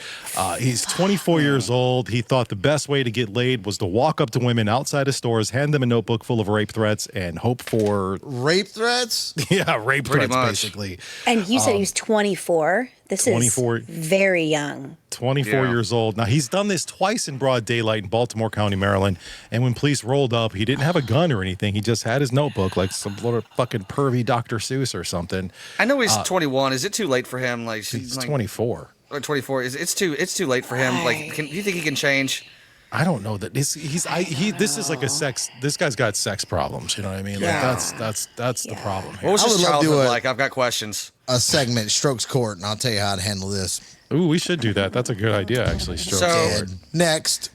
He's 24 years old. He thought the best way to get laid was to walk up to women outside of stores, hand them a notebook full of rape threats, and hope for Rape threats? rape Pretty threats much. basically. And you said he was 24. This 24. is very young. 24 Yeah. years old. Now, he's done this twice in broad daylight in Baltimore County, Maryland. And when police rolled up, he didn't have a gun or anything. He just had his notebook like some little fucking pervy Dr. Seuss or something. I know he's 21. Is it too late for him? He's 24. Or 24. It's too late for him. Like, do you think he can change? I don't know that this is like a sex. This guy's got sex problems. You know what I mean? Yeah. Like that's the problem here. What was I his would love to childhood do like? I've got questions. A segment, Strokes Court, and I'll tell you how to handle this. Ooh, we should do that. That's a good idea, actually. Stroke So- forward. Next.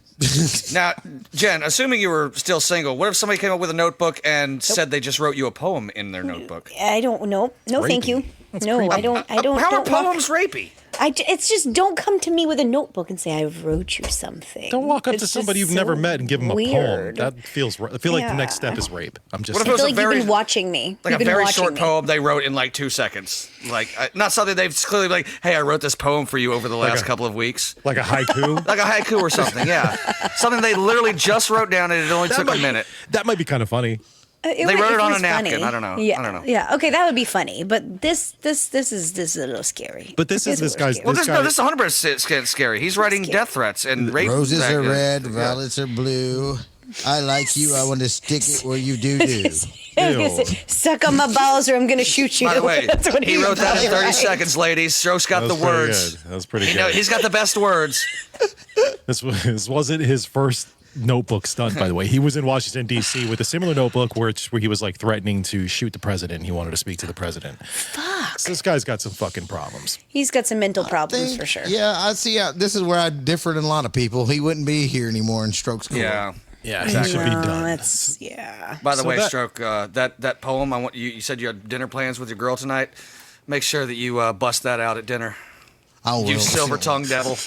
Now, Jen, assuming you were still single, what if somebody came up with a notebook and said they just wrote you a poem in their notebook? I don't know. No, thank rapey. you. That's No, creepy. I don't. How are don't want- poems rapey? It's just don't come to me with a notebook and say I wrote you something. Don't walk up It's to somebody just you've never so met and give them a weird. poem. That feels. I feel like the next Yeah. step is rape. I'm just. What if saying. it was I feel a like very- you've been watching me. Like You've a been very watching short me. poem they wrote in like 2 seconds. Like, not something they've clearly like, hey, I wrote this poem for you over the last couple of weeks. Like a haiku. Like a haiku or something, yeah. Something they literally just wrote down and it only took a minute. That might be kind of funny. They wrote it on a napkin. I don't know. Yeah, I don't know. Yeah. Okay, that would be funny, but this is a little scary. But this is this guy's. Well, This this guy, is 100% scary. He's writing death threats and rape. Roses are Yeah. red, violets are blue. I like you. I want to stick it where you do. Ew. Suck on my balls, or I'm gonna shoot you. By the way, That's what he wrote that in 30 right. seconds, ladies. Stroke's got That the was pretty words. good. That was pretty You good. know, he's got the best words. This wasn't his first notebook stunt, by the way. He was in Washington, D.C. with a similar notebook where he was like threatening to shoot the president. He wanted to speak to the president. Fuck. So this guy's got some fucking problems. He's got some mental problems for sure. Yeah, I see. This is where I differ than a lot of people. He wouldn't be here anymore in Strokes Court. Yeah. Yeah, he should be No, done. that's yeah. By the So way, that- Stroke, that poem, I want you said you had dinner plans with your girl tonight. Make sure that you bust that out at dinner. I will. You silver tongue devil.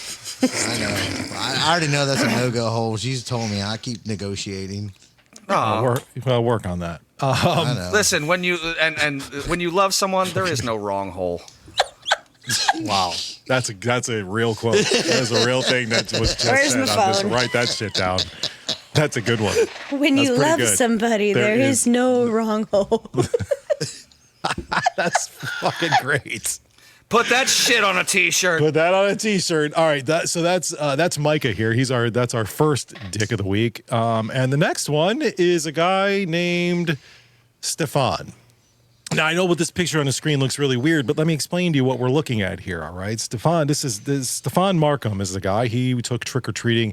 I know. I already know that's a no-go hole. She's told me. I keep negotiating. Aw. I'll work on that. I know. Listen, when you and when you love someone, there is no wrong hole. Wow. That's a real quote. That's a real thing that was just Where's said. my I'll just phone? write that shit down. That's a good one. When That's you pretty love good. somebody, There there is no wrong hole. That's fucking great. Put that shit on a t-shirt. Put that on a t-shirt. All right, that's Micah here. That's our first dick of the week. And the next one is a guy named Stefan. Now I know what this picture on the screen looks really weird, but let me explain to you what we're looking at here. All right, Stefan Markham is the guy. He took trick or treating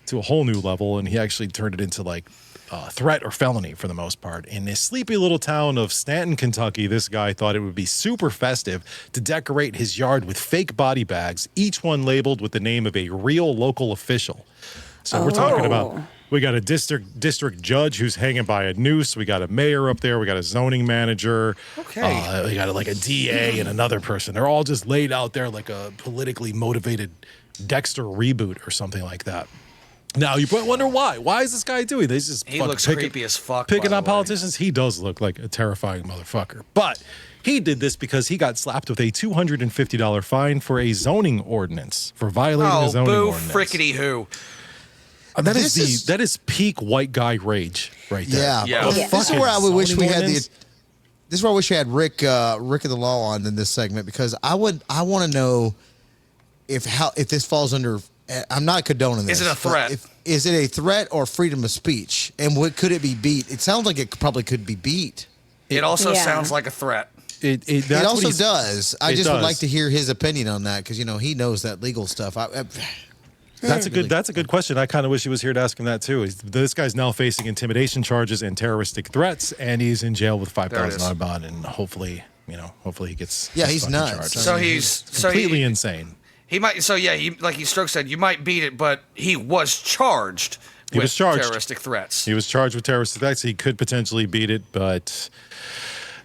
to a whole new level, and he actually turned it into like threat or felony for the most part. In this sleepy little town of Stanton, Kentucky, this guy thought it would be super festive to decorate his yard with fake body bags, each one labeled with the name of a real local official. So we're talking about, we got a district judge who's hanging by a noose. We got a mayor up there. We got a zoning manager. Okay. We got like a DA and another person. They're all just laid out there like a politically motivated Dexter reboot or something like that. Now you might wonder why. Why is this guy doing this? He's just He fucking looks creepy as fuck. picking by on the way. politicians. He does look like a terrifying motherfucker. But he did this because he got slapped with a $250 fine for a zoning ordinance for violating a Oh, zoning boo ordinance. frickety who. That is peak white guy rage right there. Yeah. Yeah. Well, Yeah. This is where I would wish Zoning we had ordinance? This is where I wish we had Rick of the Law on in this segment, because I want to know if this falls under. I'm not condoning this. Is it a but threat? Is it a threat or freedom of speech? And could it be beat? It sounds like it probably could be beat. It also Yeah. sounds like a threat. It It that's what also he's- does. I it just would does. like to hear his opinion on that, because he knows that legal stuff. That's a good question. I kind of wish he was here to ask him that too. This guy's now facing intimidation charges and terroristic threats, and he's in jail with There it is. $5,000 bond. And hopefully he gets Yeah, his he's fucking nuts. charges. So He's completely insane. He might. So yeah, like you Stroke said, you might beat it, but he was charged. He with was charged. terroristic threats. He was charged with terroristic acts. He could potentially beat it, but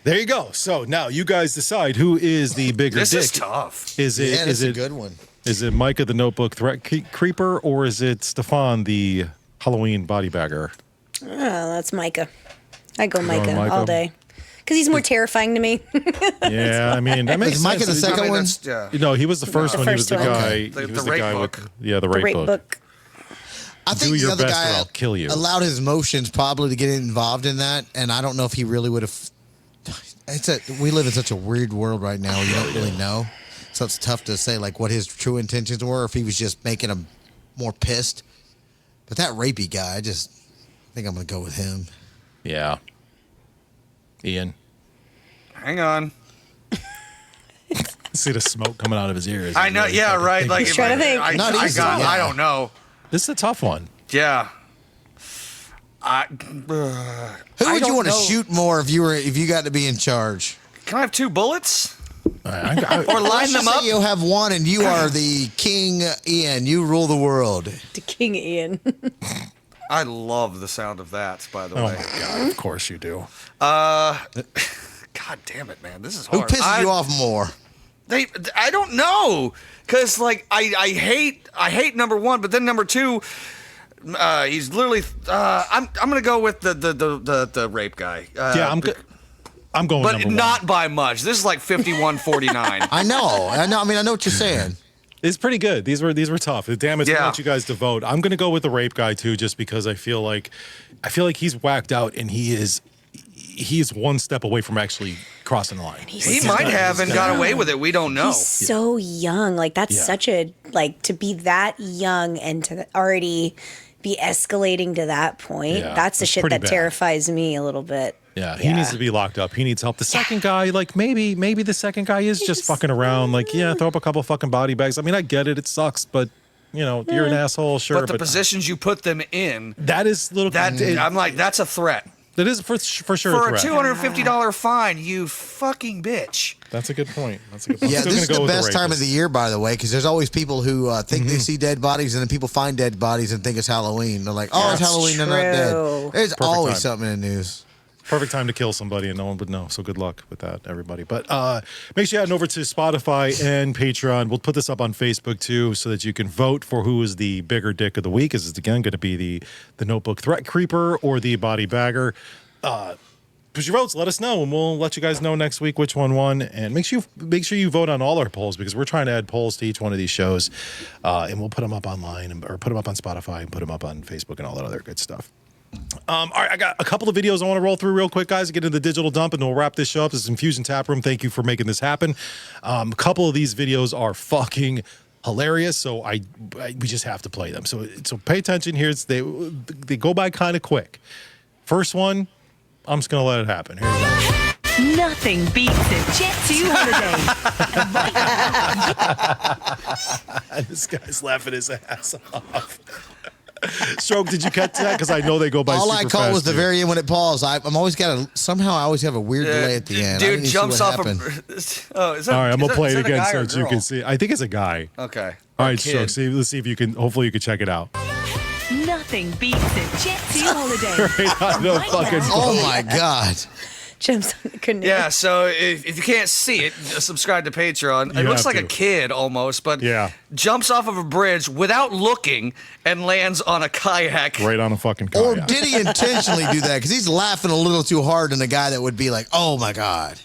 there you go. So now you guys decide who is the bigger This dick. is tough. Is it? Yeah, that's is a it? good one. Is it Micah the Notebook Threat Creeper, or is it Stefan the Halloween Body Bagger? Oh, that's Micah. I go Micah, Micah? all day. Because he's more terrifying to me. Yeah, I mean that makes Was Micah sense. the second one? Yeah. No, he was the first The one. He was first the one. guy. Okay. He The was the rape guy book. with the The rape rape book. book. I think Do the your other best or guy I'll kill you. allowed his emotions probably to get involved in that, and I don't know if he really would have. We live in such a weird world right now. You don't really know, so it's tough to say like what his true intentions were, or if he was just making him more pissed. But that rapey guy, I think I'm gonna go with him. Yeah. Ian. Hang on. See the smoke coming out of his ears. I know. Yeah, right. Like, He's trying to think. Not easy, yeah. I don't know. This is a tough one. Yeah. Who would you want to shoot more if you got to be in charge? Can I have 2 bullets? Or Or line them up? You'll have one, and you are the King Ian. You rule the world. To King Ian. I love the sound of that, by the Oh way. my god! Of course you do. God damn it, man. This is Who hard. pisses you off more? I don't know. Because, like, I hate number 1, but then number 2, he's literally, I'm going to go with the rape guy. Yeah, I'm going. But number not one. by much. This is like 51-49. I know. I mean, I know what you're saying. It's pretty good. These were tough. Damn it, I want you guys to vote. I'm gonna go with the rape guy too, just because I feel like he's whacked out and he is one step away from actually crossing the line. He might have and got away with it. We don't know. He's so young. Like, that's such a, like, to be that young and to already be escalating to that point. Yeah, that's the that's shit pretty that bad. terrifies me a little bit. Yeah, he needs to be locked up. He needs help. The second guy, like maybe the second guy is just fucking around. Like, yeah, throw up a couple fucking body bags. I mean, I get it. It sucks, but you're an asshole, sure. But the positions you put them in, that is little. I'm like, that's a threat. That is for sure. For a threat. $250 fine, you fucking bitch. That's a good point. That's a good point. Yeah, Still this is gonna go the with best time of the year, by the way, because there's always people who think they see dead bodies, and then people find dead bodies and think it's Halloween. They're like, oh, it's That's Halloween, they're not dead. true. There's always time. something in the news. Perfect time to kill somebody and no one would know. So good luck with that, everybody. But make sure you head over to Spotify and Patreon. We'll put this up on Facebook too so that you can vote for who is the bigger dick of the week. Is it again going to be the notebook threat creeper or the body bagger? Push your votes, let us know, and we'll let you guys know next week which one won. And make sure you vote on all our polls because we're trying to add polls to each one of these shows. And we'll put them up online or put them up on Spotify and put them up on Facebook and all that other good stuff. All right, I got a couple of videos I want to roll through real quick, guys, to get into the digital dump, and we'll wrap this show up. This is Infusion Taproom. Thank you for making this happen. A couple of these videos are fucking hilarious, so we just have to play them. So pay attention here. They go by kind of quick. First one, I'm just gonna let it happen. Here we go. Nothing beats a jet to holiday. This guy's laughing his ass off. Stroke, did you catch that? Because I know they go by All super I call fast was the here. very end when it paused. I'm always somehow I always have a weird delay at the end. I Dude didn't see jumps what off happened. Oh, is that? All right, I'm is gonna play is it that a again guy so or that you girl? can see. I think it's a guy. Okay. All Or right, kid. Stroke. Let's see if you can. Hopefully, you can check it out. Nothing beats a jet to holiday. Right on the fucking. Oh my god! Jumps on the canoe. Yeah, so if you can't see it, subscribe to Patreon. It You looks have like to. a kid almost, but Yeah. jumps off of a bridge without looking and lands on a kayak. Right on a fucking Or kayak. did he intentionally do that? Because he's laughing a little too hard than a guy that would be like, "Oh my god."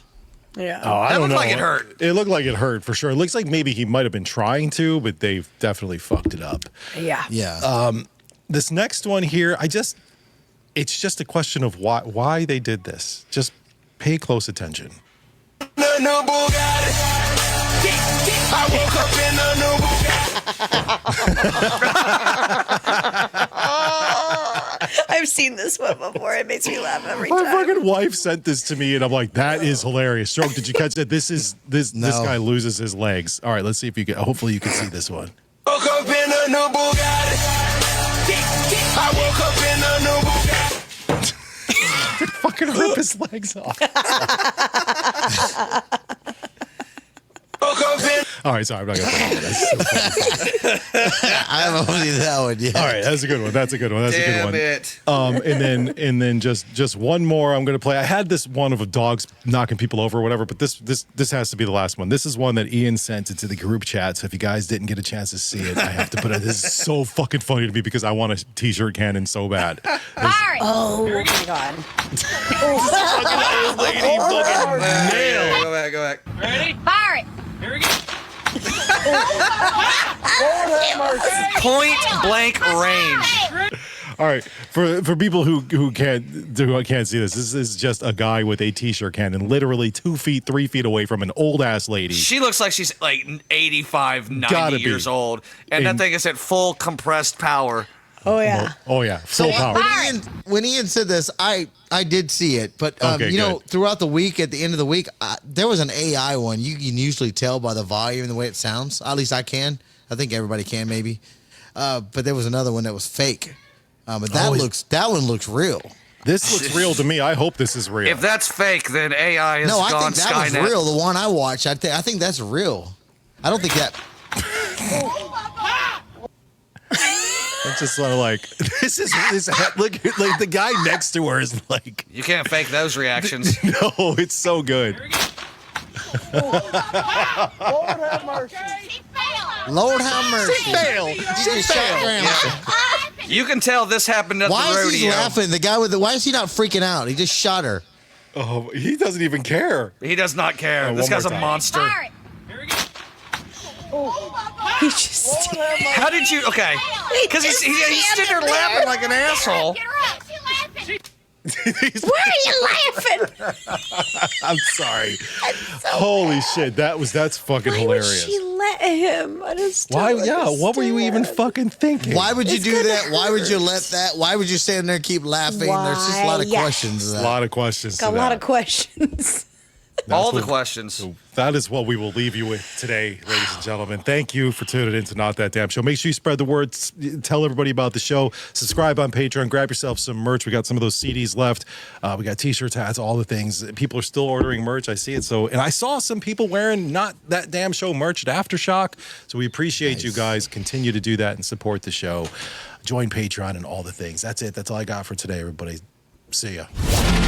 Yeah. Oh, I That don't looked know. like it hurt. It looked like it hurt for sure. It looks like maybe he might have been trying to, but they've definitely fucked it up. Yeah. Yeah. This next one here, it's just a question of why they did this. Just pay close attention. I've seen this one before. It makes me laugh every My time. fucking wife sent this to me, and I'm like, that is hilarious. Stroke, did you catch that? This No. guy loses his legs. All right, let's see if you can. Hopefully, you can see this one. Woke up in a new Bugatti. I woke up in a new Bugatti. Fucking rip his legs off. Woke up in All right, sorry, I'm not gonna play that. I haven't seen that one yet. All right, that's a good one. That's a good one. That's a good Damn one. it. And then just one more I'm gonna play. I had this one of dogs knocking people over or whatever, but this has to be the last one. This is one that Ian sent into the group chat. So if you guys didn't get a chance to see it, I have to put it. This is so fucking funny to me because I want a t-shirt cannon so bad. Oh my god. Old lady fucking nailed. Go back. Fire it. Point blank range. All right, for people who can't see this is just a guy with a t-shirt cannon, literally 2 feet, 3 feet away from an old ass lady. She looks like she's like 85, 90 Gotta be. years old. And that thing is at full compressed power. Oh yeah. Oh yeah, full power. When Ian said this, I did see it, but Okay, you know, good. throughout the week, at the end of the week, there was an AI one. You can usually tell by the volume and the way it sounds. At least I can. I think everybody can, maybe. But there was another one that was fake. But that one looks real. This looks real to me. I hope this is real. If that's fake, then AI is No, I gone think that Skynet. was real. The one I watched, I think that's real. I don't think that. It's just sort of like this. Look, like the guy next to her is like. You can't fake those reactions. No, it's so good. Lord have mercy. She failed. You can tell this happened at Why the rodeo. is he laughing? The guy why is he not freaking out? He just shot her. Oh, he doesn't even care. He does not care. Oh, This one guy's a more time. monster. He just. How did you? Okay, because he's sitting there laughing like an asshole. Why are you laughing? I'm sorry. Holy shit, that's fucking Why hilarious. would she let him? I just Why? don't Yeah. What were you even understand. fucking thinking? Why would you It's do gonna that? Why would you hurt. let that? Why would you stand there and keep laughing? There's just a lot of Why? questions. A lot of questions. Got to a lot that. of questions. All the what- questions. That is what we will leave you with today, ladies and gentlemen. Thank you for tuning in to Not That Damn Show. Make sure you spread the word. Tell everybody about the show. Subscribe on Patreon. Grab yourself some merch. We got some of those CDs left. We got T-shirts, hats, all the things. People are still ordering merch. I see it. And I saw some people wearing Not That Damn Show merch at Aftershock. So we appreciate you guys. Continue to do that and support the show. Join Patreon and all the things. That's it. That's all I got for today, everybody. See ya.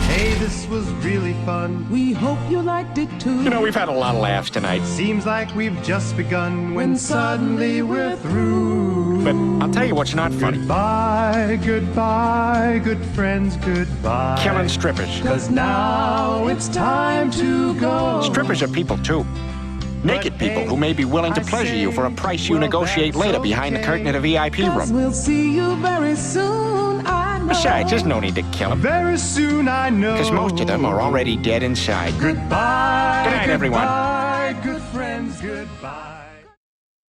Hey, this was really fun. We hope you liked it too. You know, we've had a lot of laughs tonight. Seems like we've just begun when suddenly we're through. But I'll tell you what's not funny. Goodbye, goodbye, good friends, goodbye. Killing strippers. 'Cause now it's time to go. Strippers are people, too. Naked people who may be willing to pleasure you for a price you negotiate later behind the curtain at a VIP room. We'll see you very soon. I know. Besides, there's no need to kill them, Very soon I know. because most of them are already dead inside. Goodbye. Good night, everyone. Goodbye, good friends, goodbye.